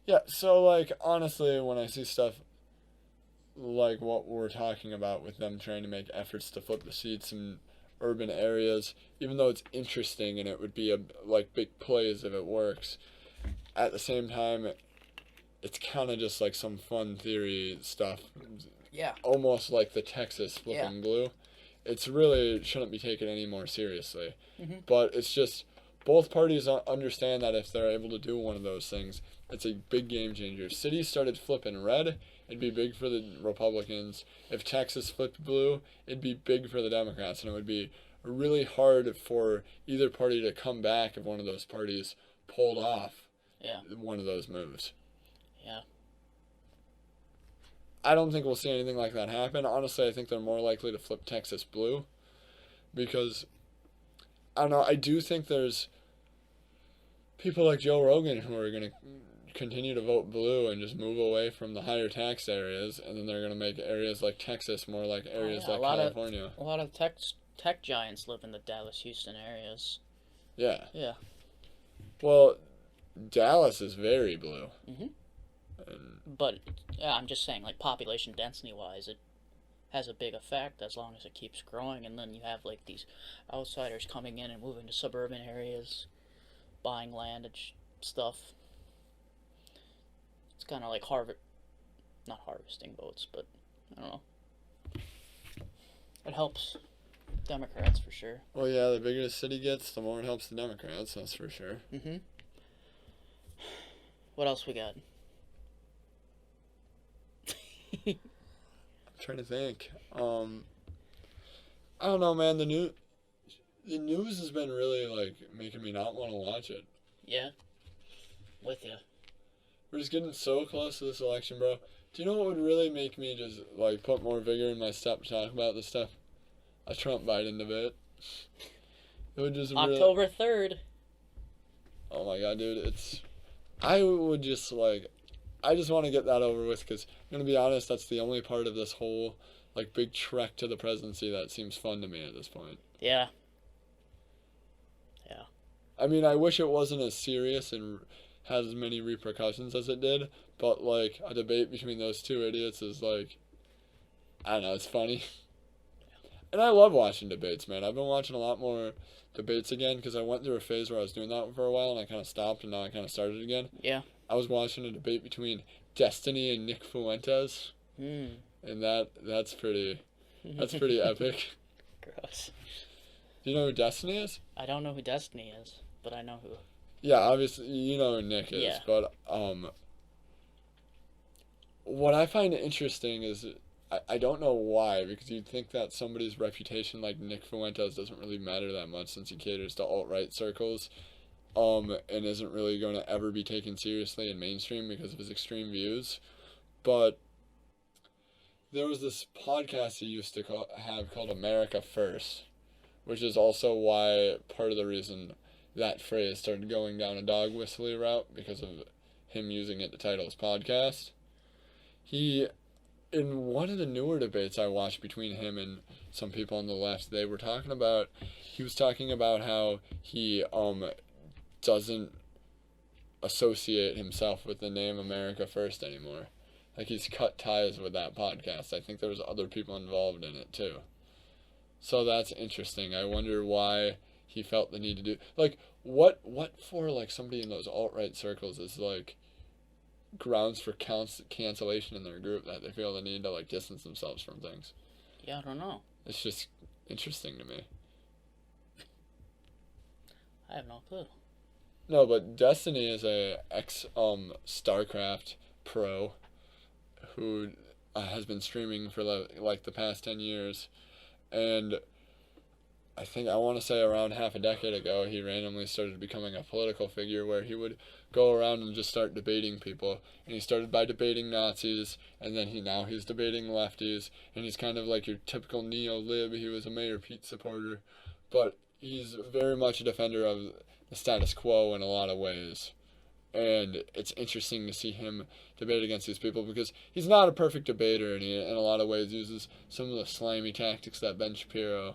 Yeah, so, like, honestly, when I see stuff like what we're talking about with them trying to make efforts to flip the seats in urban areas, even though it's interesting and it would be like big plays if it works, at the same time, it's kind of just like some fun theory stuff. Yeah. Almost like the Texas flipping blue. It's really shouldn't be taken any more seriously. Mm-hmm. But it's just both parties understand that if they're able to do one of those things, it's a big game changer. Cities started flipping red, it'd be big for the Republicans. If Texas flipped blue, it'd be big for the Democrats, and it would be really hard for either party to come back if one of those parties pulled off one of those moves. Yeah. I don't think we'll see anything like that happen. Honestly, I think they're more likely to flip Texas blue because, I don't know, I do think there's people like Joe Rogan who are going to continue to vote blue and just move away from the higher tax areas, and then they're going to make areas like Texas more like areas like California. A lot of tech giants live in the Dallas-Houston areas. Yeah. Yeah. Well, Dallas is very blue. Mm-hmm. But, yeah, I'm just saying, like, population density-wise, it has a big effect as long as it keeps growing, and then you have, like, these outsiders coming in and moving to suburban areas, buying land and stuff. It's kind of like not harvesting votes, but, I don't know. It helps Democrats, for sure. Well, yeah, the bigger the city gets, the more it helps the Democrats, that's for sure. Mm-hmm. What else we got? I'm trying to think. I don't know, man. The news has been really like making me not want to watch it. Yeah, with you. We're just getting so close to this election, bro. Do you know what would really make me just like put more vigor in my step to talk about this stuff? A Trump Biden debate. It would just October 3rd. Oh my god, dude! I would just like. I just want to get that over with because I'm going to be honest, that's the only part of this whole like big trek to the presidency that seems fun to me at this point. Yeah. Yeah. I mean, I wish it wasn't as serious and has as many repercussions as it did, but like a debate between those two idiots is like, I don't know, it's funny. And I love watching debates, man. I've been watching a lot more debates again because I went through a phase where I was doing that for a while and I kind of stopped and now I kind of started again. Yeah. I was watching a debate between Destiny and Nick Fuentes, and that's pretty epic. Gross. Do you know who Destiny is? I don't know who Destiny is, but I know who. Yeah, obviously you know who Nick is, Yeah. but what I find interesting is I don't know why, because you'd think that somebody's reputation like Nick Fuentes doesn't really matter that much since he caters to alt-right circles, and isn't really going to ever be taken seriously in mainstream because of his extreme views. But there was this podcast he used to have called America First, which is also why part of the reason that phrase started going down a dog whistly route, because of him using it to title his podcast. He, in one of the newer debates I watched between him and some people on the left, he was talking about how he doesn't associate himself with the name America First anymore. Like, he's cut ties with that podcast. I think there was other people involved in it too. So that's interesting. I wonder why he felt the need to do, like, what for, like, somebody in those alt-right circles is like grounds for cancellation in their group, that they feel the need to, like, distance themselves from things. Yeah, I don't know. It's just interesting to me. I have no clue. No, but Destiny is a ex StarCraft pro who has been streaming for the past 10 years, and I want to say around half a decade ago, he randomly started becoming a political figure where he would go around and just start debating people. And he started by debating Nazis, and then he's debating lefties, and he's kind of like your typical neo-lib. He was a Mayor Pete supporter, but he's very much a defender of the status quo in a lot of ways. And it's interesting to see him debate against these people, because he's not a perfect debater, and he, in a lot of ways, uses some of the slimy tactics that Ben Shapiro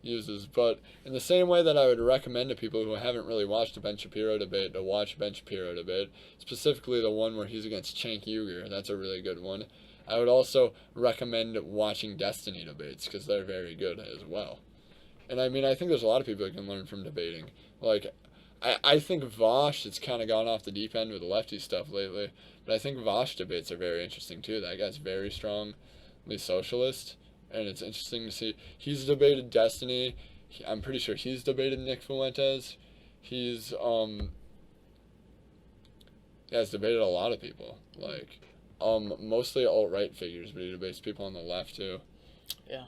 uses. But in the same way that I would recommend to people who haven't really watched a Ben Shapiro debate to watch a Ben Shapiro debate, specifically the one where he's against Cenk Uygur, that's a really good one, I would also recommend watching Destiny debates, because they're very good as well. And I mean, I think there's a lot of people that can learn from debating. Like, I think Vosh has kind of gone off the deep end with lefty stuff lately, but I think Vosh debates are very interesting too. That guy's very strongly socialist, and it's interesting to see. He's debated Destiny. I'm pretty sure he's debated Nick Fuentes. He's has debated a lot of people, like mostly alt-right figures, but he debates people on the left too. Yeah.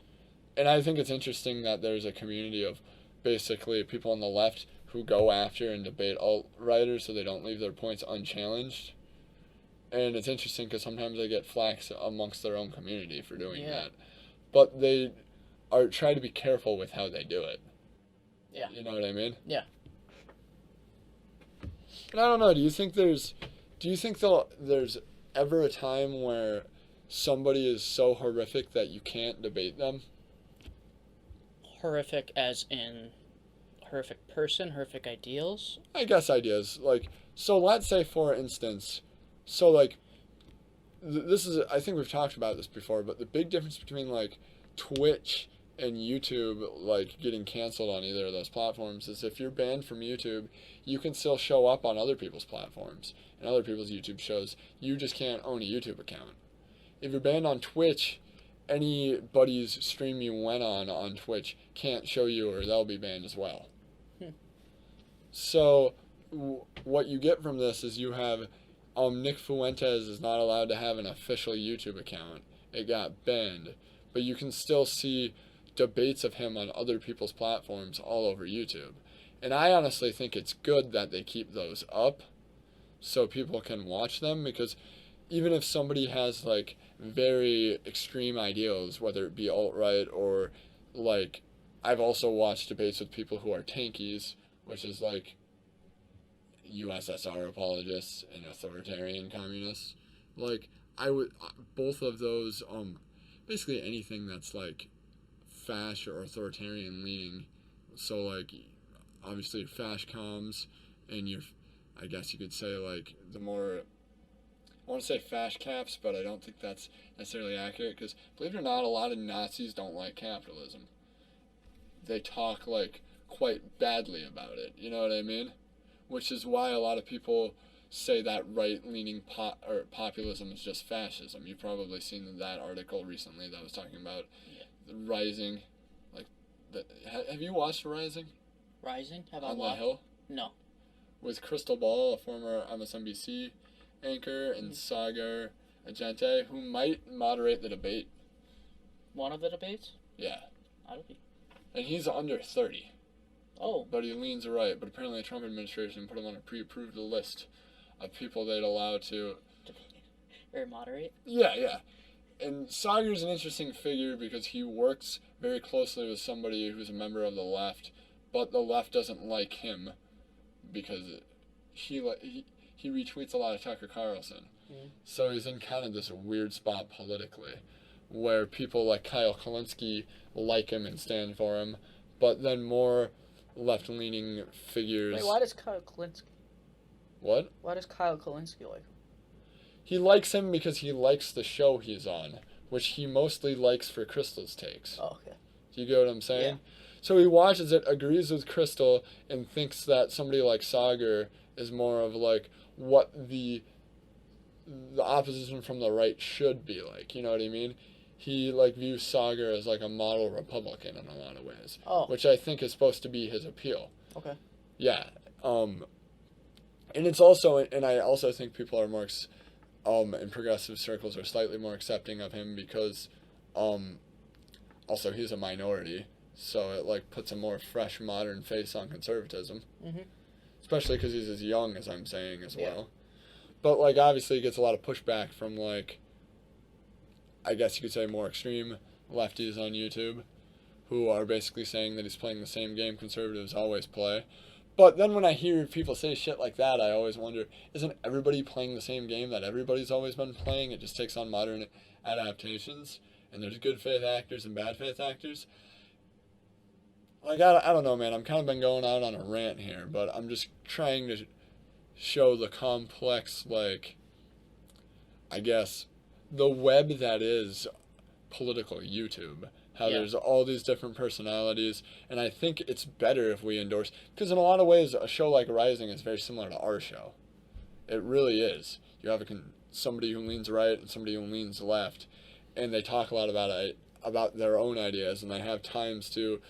And I think it's interesting that there's a community of basically people on the left who go after and debate alt-righters so they don't leave their points unchallenged. And it's interesting because sometimes they get flack amongst their own community for doing that. But they try to be careful with how they do it. Yeah. You know what I mean? Yeah. And I don't know, do you think there's ever a time where somebody is so horrific that you can't debate them? Horrific as in horrific person, horrific ideals? I guess ideas. Like, so let's say, for instance, so, like, this is, I think we've talked about this before, but the big difference between, like, Twitch and YouTube, like, getting canceled on either of those platforms is if you're banned from YouTube, you can still show up on other people's platforms and other people's YouTube shows. You just can't own a YouTube account. If you're banned on Twitch, anybody's stream you went on Twitch can't show you, or they'll be banned as well. So what you get from this is you have Nick Fuentes is not allowed to have an official YouTube account. It got banned. But you can still see debates of him on other people's platforms all over YouTube. And I honestly think it's good that they keep those up so people can watch them, because even if somebody has, like, very extreme ideals, whether it be alt-right or, like, I've also watched debates with people who are tankies, which is like USSR apologists and authoritarian communists. Like, both of those, basically anything that's, like, fash or authoritarian leaning. So, like, obviously fash comms and I guess you could say, like, the more, I want to say fash caps, but I don't think that's necessarily accurate, because believe it or not, a lot of Nazis don't like capitalism. They talk, like, quite badly about it, you know what I mean? Which is why a lot of people say that right-leaning populism is just fascism. You've probably seen that article recently that was talking about the rising, like, Have you watched Rising? Rising? Have I On the watched? Hill? No. With Crystal Ball, a former MSNBC anchor, and Sagar Agente, who might moderate the debate. One of the debates? Yeah. I'll be. And he's under 30. Oh. But he leans right. But apparently the Trump administration put him on a pre-approved list of people they'd allow to... Or moderate? Yeah. And Sagar's an interesting figure because he works very closely with somebody who's a member of the left, but the left doesn't like him because he retweets a lot of Tucker Carlson. Mm. So he's in kind of this weird spot politically, where people like Kyle Kalinske like him and stand for him, but then more left-leaning figures... Wait, why does Kyle Kalinske... What? Why does Kyle Kalinske like him? He likes him because he likes the show he's on, which he mostly likes for Crystal's takes. Oh, okay. Do you get what I'm saying? Yeah. So he watches it, agrees with Crystal, and thinks that somebody like Sagar is more of like what the opposition from the right should be like. You know what I mean? He like views Sagar as like a model Republican in a lot of ways, which I think is supposed to be his appeal. Okay. Yeah. And it's also, and I also think people are more, in progressive circles are slightly more accepting of him because, also he's a minority. So it like puts a more fresh, modern face on conservatism. Mm-hmm. Especially because he's as young as I'm saying as well. But like obviously he gets a lot of pushback from like, I guess you could say more extreme lefties on YouTube, who are basically saying that he's playing the same game conservatives always play. But then when I hear people say shit like that, I always wonder, isn't everybody playing the same game that everybody's always been playing? It just takes on modern adaptations, and there's good faith actors and bad faith actors. Like, I don't know, man. I'm kind of been going out on a rant here, but I'm just trying to show the complex, like, I guess, the web that is political YouTube. How there's all these different personalities, and I think it's better if we endorse, because in a lot of ways, a show like Rising is very similar to our show. It really is. You have somebody who leans right and somebody who leans left, and they talk a lot about their own ideas, and they have times to,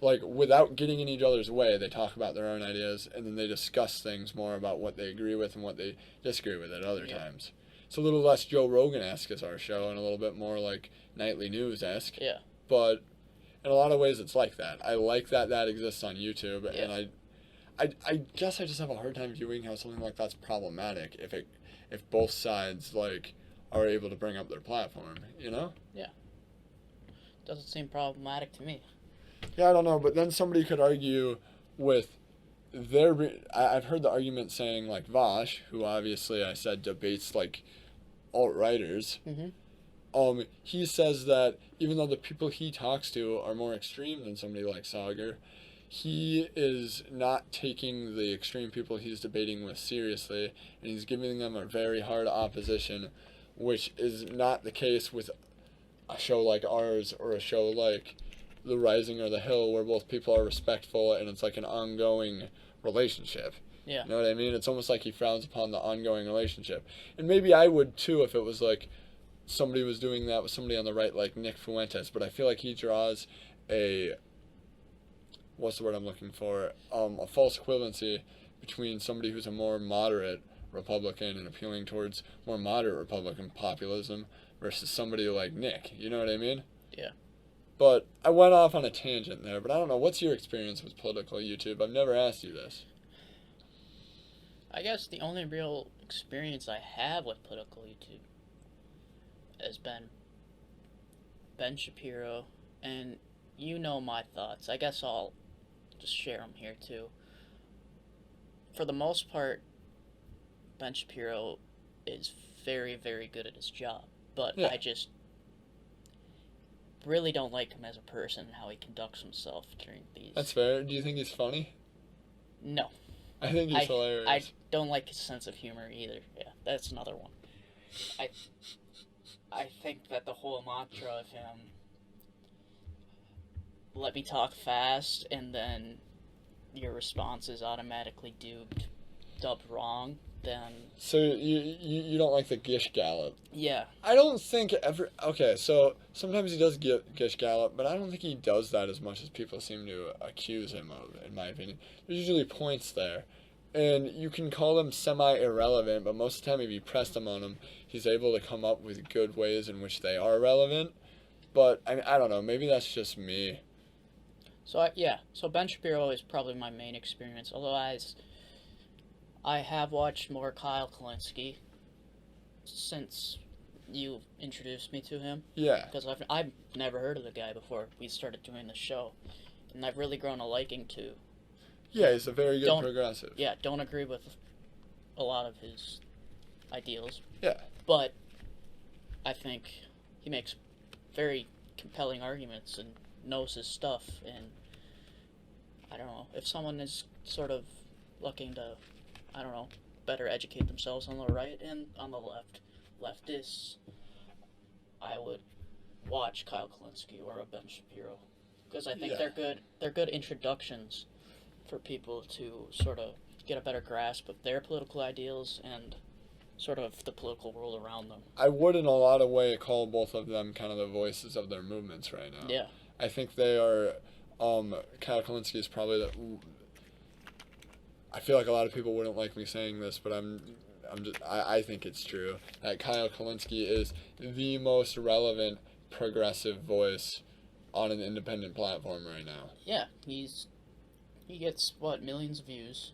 like, without getting in each other's way, they talk about their own ideas, and then they discuss things more about what they agree with and what they disagree with at other times. It's a little less Joe Rogan-esque as our show, and a little bit more like Nightly News-esque. Yeah. But in a lot of ways, it's like that. I like that exists on YouTube, and I guess I just have a hard time viewing how something like that's problematic if both sides like are able to bring up their platform, you know? Yeah. Doesn't seem problematic to me. Yeah, I don't know, but then somebody could argue with I've heard the argument saying like Vosh, who obviously I said debates like alt-righters. Mm-hmm. He says that even though the people he talks to are more extreme than somebody like Sagar, he is not taking the extreme people he's debating with seriously, and he's giving them a very hard opposition, which is not the case with a show like ours or a show like The Rising or The Hill, where both people are respectful and it's like an ongoing relationship. Yeah. You know what I mean? It's almost like he frowns upon the ongoing relationship. And maybe I would too if it was like somebody was doing that with somebody on the right like Nick Fuentes, but I feel like he draws what's the word I'm looking for? A false equivalency between somebody who's a more moderate Republican and appealing towards more moderate Republican populism versus somebody like Nick. You know what I mean? Yeah. But I went off on a tangent there, but I don't know. What's your experience with political YouTube? I've never asked you this. I guess the only real experience I have with political YouTube has been Ben Shapiro, and you know my thoughts. I guess I'll just share them here too. For the most part, Ben Shapiro is very, very good at his job, but I just really don't like him as a person and how he conducts himself during these. That's fair. Do you think he's funny? No. I think he's hilarious. I don't like his sense of humor either. Yeah, that's another one. I think that the whole mantra of him, let me talk fast, and then your response is automatically dubbed wrong. then So you don't like the Gish Gallop? yeah. I don't think ever. Okay, so sometimes he does get Gish Gallop, but I don't think he does that as much as people seem to accuse him of, in my opinion. There's usually points there, and you can call them semi-irrelevant, but most of the time if you press them on him, he's able to come up with good ways in which they are relevant. But I don't know, maybe that's just me. So so Ben Shapiro is probably my main experience. Although I have watched more Kyle Kalinske since you introduced me to him. Yeah. Because I've never heard of the guy before we started doing the show, and I've really grown a liking to. Yeah, he's a very good progressive. Yeah, don't agree with a lot of his ideals. Yeah. But I think he makes very compelling arguments and knows his stuff, and I don't know, if someone is sort of looking to, I don't know, better educate themselves on the right and on the left, leftists, I would watch Kyle Kalinske or a Ben Shapiro, because I think they're good introductions for people to sort of get a better grasp of their political ideals and sort of the political world around them. I would, in a lot of ways, call both of them kind of the voices of their movements right now. Yeah. I think they are. Kyle Kalinske is probably the. I feel like a lot of people wouldn't like me saying this, but I think it's true that Kyle Kalinske is the most relevant progressive voice on an independent platform right now. Yeah, he gets millions of views.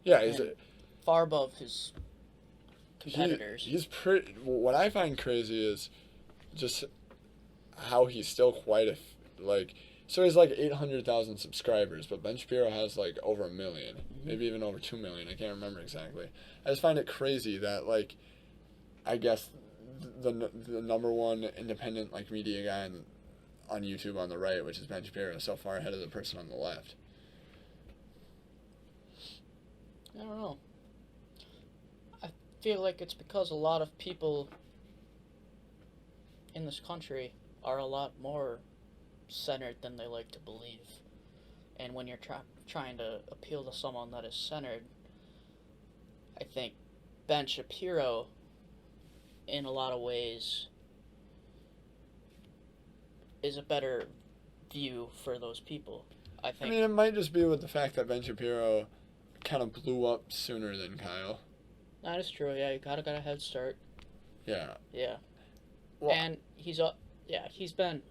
Yeah, he's far above his competitors. He's pretty. What I find crazy is just how he's still quite So he's like 800,000 subscribers, but Ben Shapiro has like over 1 million, maybe even over 2 million. I can't remember exactly. I just find it crazy that I guess the number one independent media guy on YouTube on the right, which is Ben Shapiro, is so far ahead of the person on the left. I don't know. I feel like it's because a lot of people in this country are a lot more centered than they like to believe. And when you're trying to appeal to someone that is centered, I think Ben Shapiro, in a lot of ways, is a better view for those people. I think. I mean, it might just be with the fact that Ben Shapiro kind of blew up sooner than Kyle. That is true. Yeah, you got a head start. Yeah. Yeah. Well, And he's been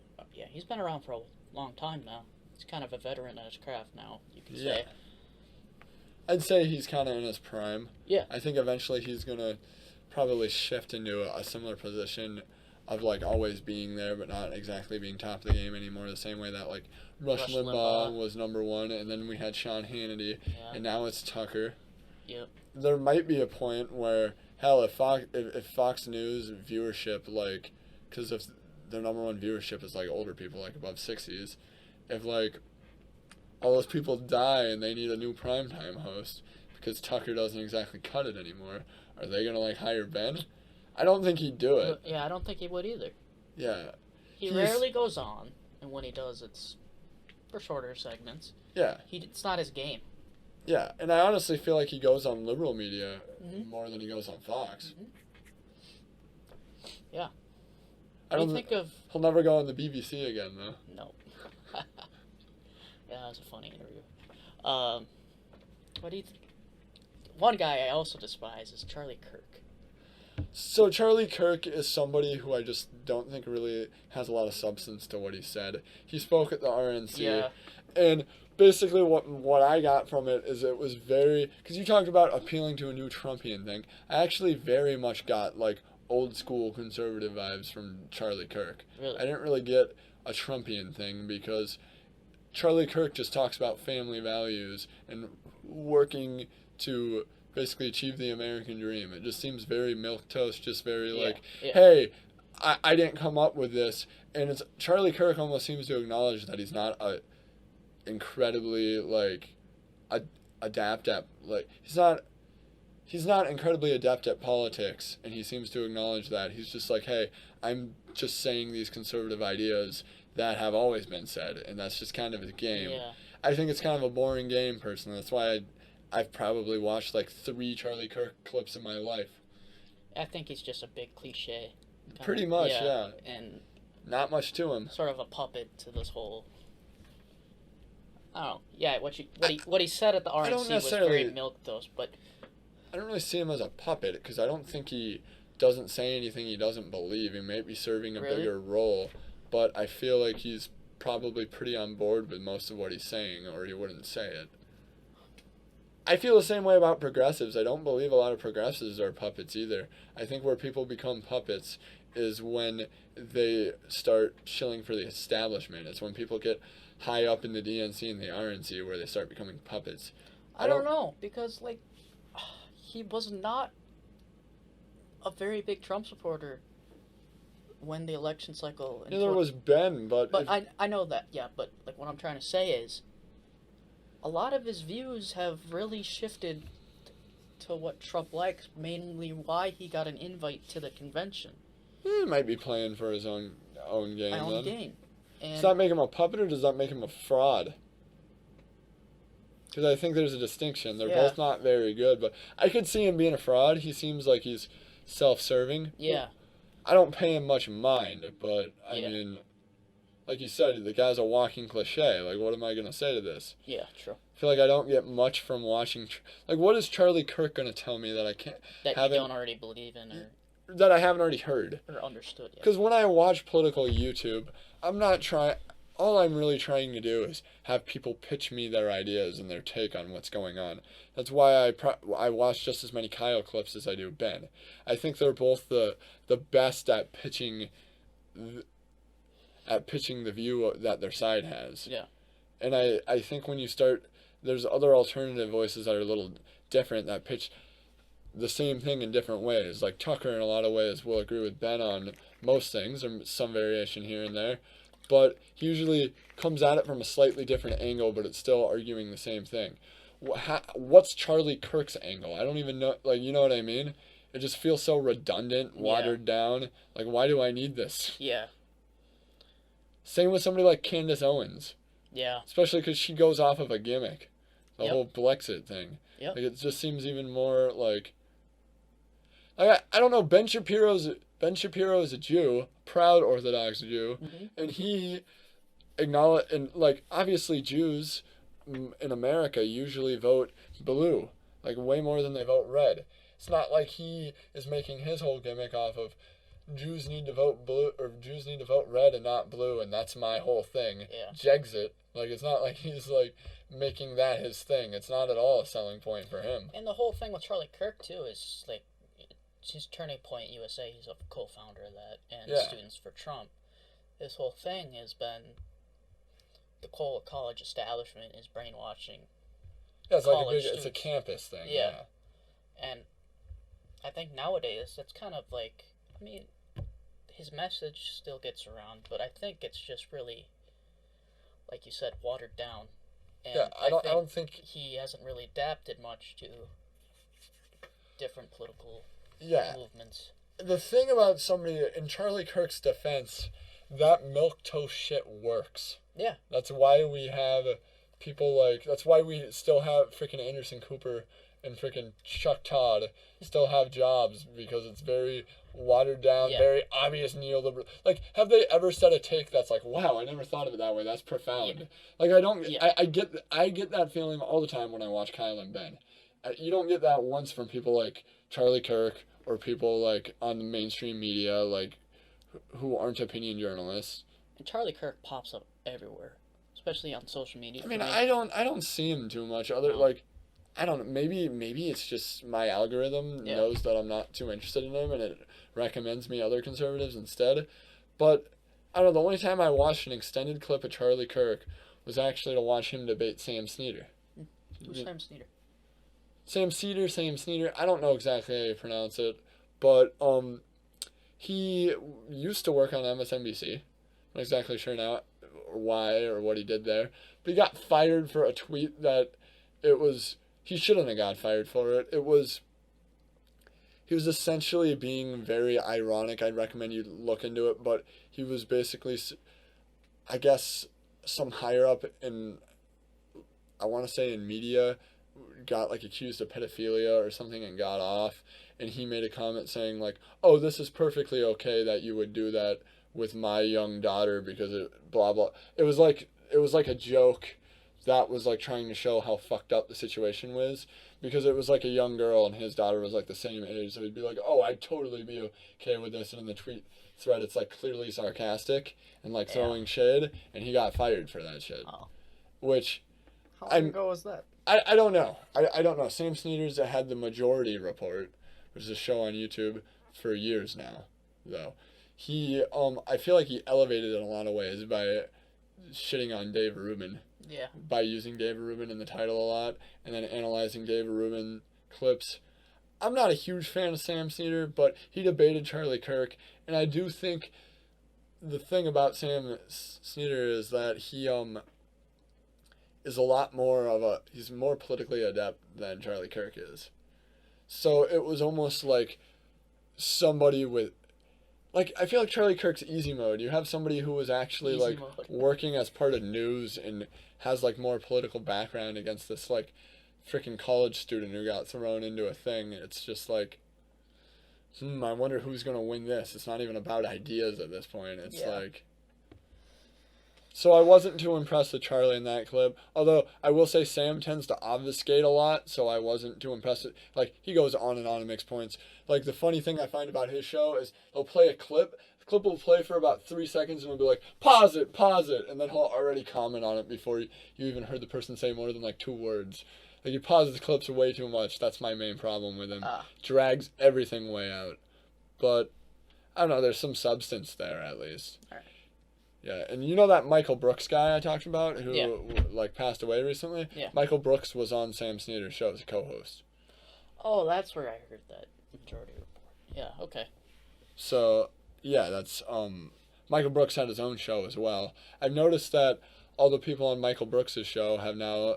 around for a long time now. He's kind of a veteran at his craft now, you could say. I'd say he's kind of in his prime. Yeah. I think eventually he's going to probably shift into a similar position of always being there but not exactly being top of the game anymore, the same way that Rush Limbaugh was number one, and then we had Sean Hannity, and now it's Tucker. Yep. There might be a point where, hell, if Fox News viewership, because if their number one viewership is older people, above 60s, if all those people die and they need a new primetime host because Tucker doesn't exactly cut it anymore, are they gonna hire Ben? I don't think he'd do it. Yeah, I don't think he would either. Yeah. He rarely goes on, and when he does, it's for shorter segments. Yeah. It's not his game. Yeah, and I honestly feel like he goes on liberal media more than he goes on Fox. Yeah. He'll never go on the BBC again, though. No. Yeah, that was a funny interview. What do you think? One guy I also despise is Charlie Kirk. So Charlie Kirk is somebody who I just don't think really has a lot of substance to what he said. He spoke at the RNC, and basically what I got from it is it was very, because you talked about appealing to a new Trumpian thing. I actually very much got old school conservative vibes from Charlie Kirk. Really? I didn't really get a Trumpian thing because Charlie Kirk just talks about family values and working to basically achieve the American dream. It just seems very milquetoast, just very hey, I didn't come up with this. And it's Charlie Kirk almost seems to acknowledge that he's not a incredibly adept at he's not incredibly adept at politics, and he seems to acknowledge that. He's just hey, I'm just saying these conservative ideas that have always been said, and that's just kind of his game. Yeah. I think it's kind of a boring game, personally. That's why I've probably watched like 3 Charlie Kirk clips in my life. I think he's just a big cliche. Pretty much, yeah. And not much to him. Sort of a puppet to this whole. I don't know. Yeah, what he said at the RNC was very milquetoast, but I don't really see him as a puppet because I don't think he doesn't say anything he doesn't believe. He may be serving a bigger role, but I feel like he's probably pretty on board with most of what he's saying, or he wouldn't say it. I feel the same way about progressives. I don't believe a lot of progressives are puppets either. I think where people become puppets is when they start shilling for the establishment. It's when people get high up in the DNC and the RNC where they start becoming puppets. I don't know, because, like, he was not a very big Trump supporter when the election cycle... Neither was Ben, but... But I know that, yeah, but, like, what I'm trying to say is a lot of his views have really shifted to what Trump likes, mainly why he got an invite to the convention. He might be playing for his own game, And does that make him a puppet, or does that make him a fraud? Because I think there's a distinction. They're both not very good, but I could see him being a fraud. He seems like he's self-serving. Yeah. I don't pay him much mind, but, I mean, like you said, the guy's a walking cliche. Like, what am I going to say to this? Yeah, true. I feel like I don't get much from watching... Like, what is Charlie Kirk going to tell me that I can't... That you don't already believe in, or... That I haven't already heard. Or understood, yeah. Because when I watch political YouTube, I'm not trying... All I'm really trying to do is have people pitch me their ideas and their take on what's going on. That's why I watch just as many Kyle clips as I do Ben. I think they're both the best at pitching the view that their side has. Yeah. And I think when you start... There's other alternative voices that are a little different that pitch the same thing in different ways. Like Tucker, in a lot of ways, will agree with Ben on most things, or some variation here and there. But he usually comes at it from a slightly different angle, but it's still arguing the same thing. What's Charlie Kirk's angle? I don't even know. Like, you know what I mean? It just feels so redundant, watered down. Like, why do I need this? Yeah. Same with somebody like Candace Owens. Yeah. Especially because she goes off of a gimmick. The whole Blexit thing. Yep. Like, it just seems even more like... I don't know, Ben Shapiro is a Jew, proud Orthodox Jew, and he acknowledged, and like obviously Jews in America usually vote blue, like way more than they vote red. It's not like he is making his whole gimmick off of Jews need to vote blue or Jews need to vote red and not blue, and that's my whole thing. Yeah. Jexit. Like, it's not like he's like making that his thing. It's not at all a selling point for him. And the whole thing with Charlie Kirk too is like, he's Turning Point USA. He's a co-founder of that, and Students for Trump. This whole thing has been the whole college establishment is brainwashing. Yeah, it's a campus thing. Yeah. And I think nowadays it's kind of like, I mean, his message still gets around, but I think it's just really, like you said, watered down. And I don't think he hasn't really adapted much to different political movements. The thing about somebody in Charlie Kirk's defense, that milquetoast shit works. Yeah. That's why we have people like, that's why we still have freaking Anderson Cooper and freaking Chuck Todd still have jobs, because it's very watered down, very obvious neoliberal. Like, have they ever said a take that's like, wow, I never thought of it that way, that's profound. Like, I get that feeling all the time when I watch Kyle and Ben. You don't get that once from people like Charlie Kirk or people like on the mainstream media, like who aren't opinion journalists. And Charlie Kirk pops up everywhere, especially on social media. I mean, I don't see him too much. Like, I don't know. Maybe it's just my algorithm knows that I'm not too interested in him, and it recommends me other conservatives instead. But I don't know. The only time I watched an extended clip of Charlie Kirk was actually to watch him debate Sam Sneeder. Who's Sam Sneeder? Sam Sneeder. I don't know exactly how you pronounce it, but he used to work on MSNBC. I'm not exactly sure now why or what he did there, but he got fired for a tweet that he shouldn't have got fired for it. He was essentially being very ironic. I'd recommend you look into it, but he was basically, I guess, some higher up in, I want to say in media, got like accused of pedophilia or something and got off, and he made a comment saying like, "Oh, this is perfectly okay that you would do that with my young daughter because it blah blah." It was like a joke that was like trying to show how fucked up the situation was, because it was like a young girl and his daughter was like the same age, so he'd be like, "Oh, I'd totally be okay with this," and in the tweet thread it's like clearly sarcastic and like throwing shade, and he got fired for that shit. Oh. Which How long ago was that? I don't know. I don't know. Sam Sneaders had the Majority Report, which is a show on YouTube for years now, though. He I feel like he elevated it in a lot of ways by shitting on Dave Rubin. Yeah. By using Dave Rubin in the title a lot and then analyzing Dave Rubin clips. I'm not a huge fan of Sam Sneader, but he debated Charlie Kirk, and I do think the thing about Sam Sneader is that he is a lot more he's more politically adept than Charlie Kirk is. So it was almost like somebody with, like, I feel like Charlie Kirk's easy mode. You have somebody who was actually Easy like mode. working as part of news and has like more political background against this like freaking college student who got thrown into a thing. It's just like, I wonder who's gonna win this. It's not even about ideas at this point. It's like. So I wasn't too impressed with Charlie in that clip. Although I will say Sam tends to obfuscate a lot, so I wasn't too impressed. Like, he goes on and makes points. Like, the funny thing I find about his show is he'll play a clip. The clip will play for about 3 seconds and he'll be like, pause it. And then he'll already comment on it before you even heard the person say more than like 2 words. Like, he pauses the clips way too much. That's my main problem with him. Drags everything way out. But, I don't know, there's some substance there at least. All right. Yeah, and you know that Michael Brooks guy I talked about who like passed away recently? Yeah. Michael Brooks was on Sam Sneader's show as a co-host. Oh, that's where I heard that Majority Report. Yeah, okay. So, yeah, that's Michael Brooks had his own show as well. I've noticed that all the people on Michael Brooks' show have now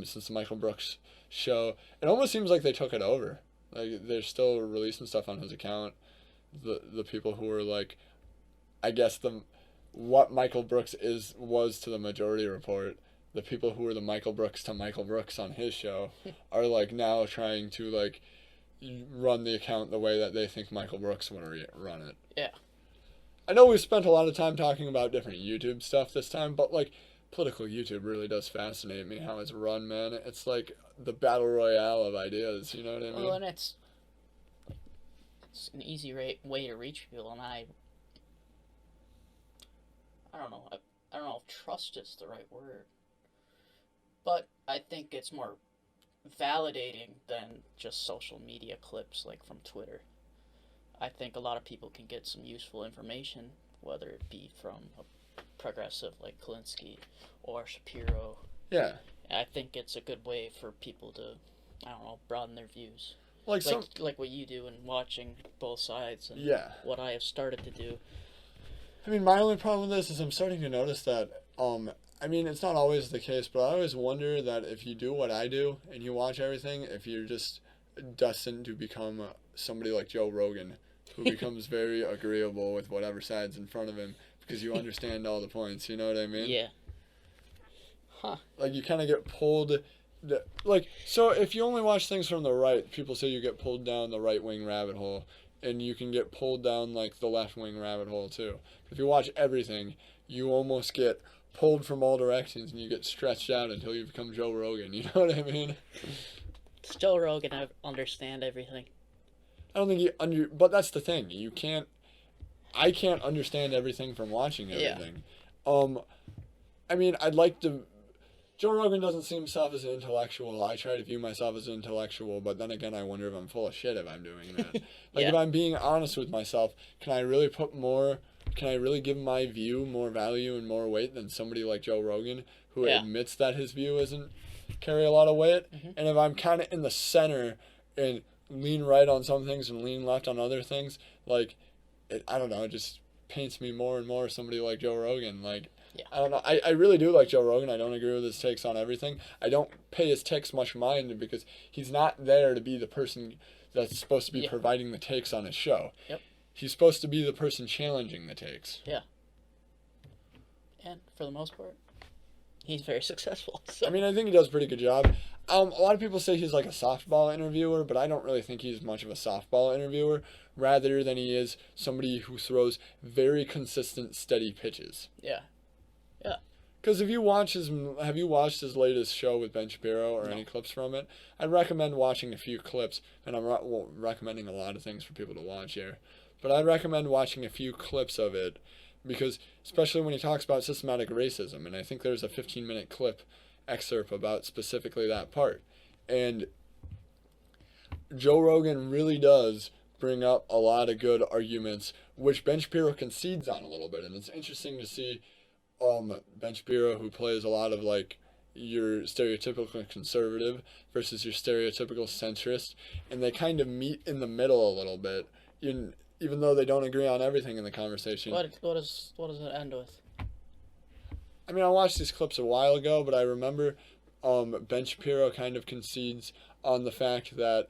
since the Michael Brooks show, it almost seems like they took it over. Like, they're still releasing stuff on his account. The people who were like, I guess what Michael Brooks was to the Majority Report, the people who were the Michael Brooks to Michael Brooks on his show are like now trying to like run the account the way that they think Michael Brooks would run it. Yeah. I know we've spent a lot of time talking about different YouTube stuff this time, but like political YouTube really does fascinate me how it's run, man. It's like the battle royale of ideas, you know what I mean? Well, and it's an easy way to reach people, and I don't know. I don't know if trust is the right word, but I think it's more validating than just social media clips like from Twitter. I think a lot of people can get some useful information, whether it be from a progressive like Klinsky or Shapiro. Yeah. I think it's a good way for people to, I don't know, broaden their views. Like what you do in watching both sides and what I have started to do. I mean, my only problem with this is I'm starting to notice that, I mean, it's not always the case, but I always wonder that if you do what I do and you watch everything, if you're just destined to become somebody like Joe Rogan, who becomes very agreeable with whatever side's in front of him because you understand all the points, you know what I mean? Yeah. Huh. Like, you kind of get pulled, like, so if you only watch things from the right, people say you get pulled down the right-wing rabbit hole. And you can get pulled down, like, the left-wing rabbit hole, too. If you watch everything, you almost get pulled from all directions, and you get stretched out until you become Joe Rogan. You know what I mean? Does Joe Rogan understand everything? I don't think but that's the thing. I can't understand everything from watching everything. Yeah. I mean, I'd like to... Joe Rogan doesn't see himself as an intellectual. I try to view myself as an intellectual, but then again, I wonder if I'm full of shit if I'm doing that. Like, if I'm being honest with myself, can I really give my view more value and more weight than somebody like Joe Rogan, who admits that his view isn't carry a lot of weight? Mm-hmm. And if I'm kind of in the center and lean right on some things and lean left on other things, like, I don't know, it just paints me more and more somebody like Joe Rogan, like... Yeah. I don't know. I really do like Joe Rogan. I don't agree with his takes on everything. I don't pay his takes much mind because he's not there to be the person that's supposed to be providing the takes on his show. Yep. He's supposed to be the person challenging the takes. Yeah. And for the most part, He's very successful. So. I mean, I think he does a pretty good job. A lot of people say he's like a softball interviewer, but I don't really think he's much of a softball interviewer, rather than he is somebody who throws very consistent, steady pitches. Yeah. Yeah. Because have you watched his latest show with Ben Shapiro or any clips from it? I'd recommend watching a few clips, and I'm recommending a lot of things for people to watch here, but I'd recommend watching a few clips of it, because especially when he talks about systematic racism, and I think there's a 15-minute clip excerpt about specifically that part, and Joe Rogan really does bring up a lot of good arguments, which Ben Shapiro concedes on a little bit, and it's interesting to see Ben Shapiro, who plays a lot of like your stereotypical conservative versus your stereotypical centrist, and they kind of meet in the middle a little bit, even though they don't agree on everything in the conversation. What does it end with? I mean, I watched these clips a while ago, but I remember Ben Shapiro kind of concedes on the fact that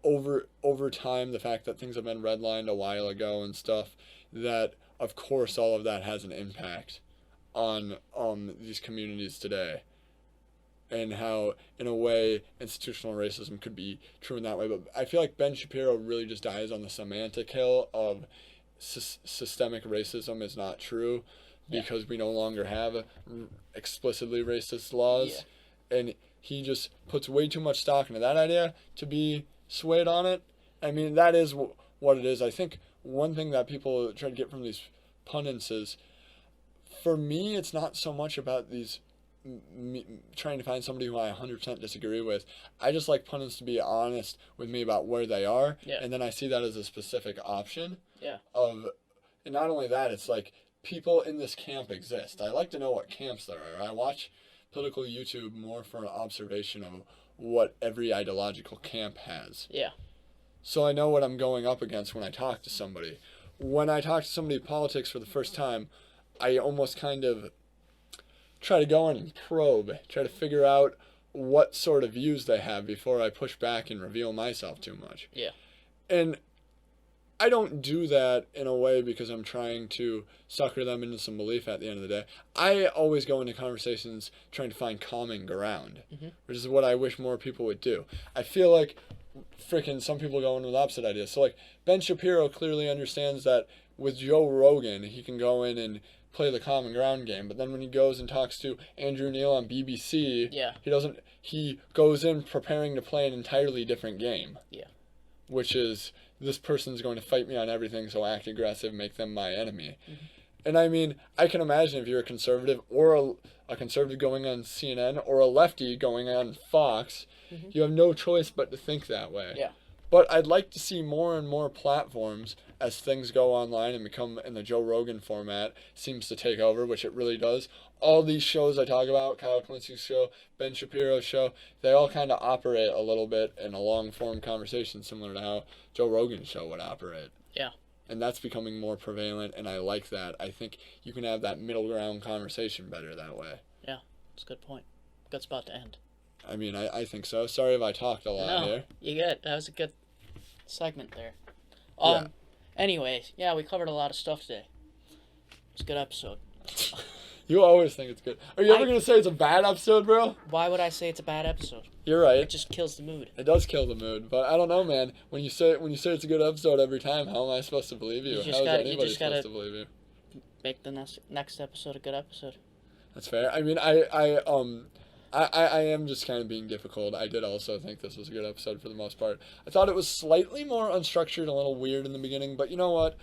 over time, the fact that things have been redlined a while ago and stuff, that of course all of that has an impact on these communities today, and how in a way institutional racism could be true in that way. But I feel like Ben Shapiro really just dies on the semantic hill of systemic racism is not true, because we no longer have explicitly racist laws, and he just puts way too much stock into that idea to be swayed on it. I mean, that is what it is. I think one thing that people try to get from these pundits is, for me, it's not so much about these trying to find somebody who I 100% disagree with. I just like pundits to be honest with me about where they are, and then I see that as a specific option. And not only that, it's like people in this camp exist. I like to know what camps there are. I watch political YouTube more for an observation of what every ideological camp has. So I know what I'm going up against when I talk to somebody. When I talk to somebody politics for the first time, I almost kind of try to go in and probe, try to figure out what sort of views they have before I push back and reveal myself too much. And I don't do that in a way because I'm trying to sucker them into some belief at the end of the day. I always go into conversations trying to find common ground, which is what I wish more people would do. I feel like some people go in with opposite ideas. So like Ben Shapiro clearly understands that with Joe Rogan, he can go in and play the common ground game, but then when he goes and talks to Andrew Neil on BBC, he goes in preparing to play an entirely different game. Which is, this person's going to fight me on everything, so act aggressive, make them my enemy. And I mean, I can imagine if you're a conservative, or a conservative going on CNN, or a lefty going on Fox, you have no choice but to think that way. But I'd like to see more and more platforms, as things go online and become in the Joe Rogan format, seems to take over, which it really does. All these shows I talk about, Kyle Quincy's show, Ben Shapiro's show, they all kind of operate a little bit in a long-form conversation, similar to how Joe Rogan's show would operate. And that's becoming more prevalent, and I like that. I think you can have that middle ground conversation better that way. That's a good point. Good spot to end. I mean, I think so. Sorry if I talked a lot here. You good. That was a good segment there. Anyways, we covered a lot of stuff today. It's a good episode. You always think it's good. Are you ever going to say it's a bad episode, bro? Why would I say it's a bad episode? You're right. It just kills the mood. It does kill the mood, but I don't know, man. When you say it's a good episode every time, how am I supposed to believe you? How is anybody supposed to believe you? Make the next episode a good episode. That's fair. I mean, I am just kind of being difficult. I did also think this was a good episode for the most part. I thought it was slightly more unstructured, a little weird in the beginning, but you know what?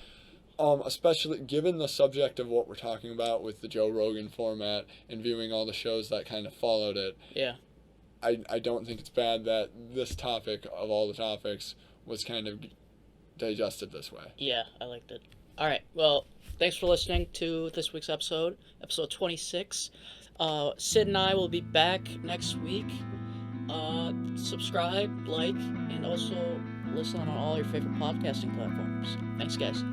Especially given the subject of what we're talking about with the Joe Rogan format and viewing all the shows that kind of followed it. I don't think it's bad that this topic of all the topics was kind of digested this way. I liked it. All right. Well, thanks for listening to this week's episode 26. Sid and I will be back next week. Subscribe, like, and also listen on all your favorite podcasting platforms. Thanks, guys.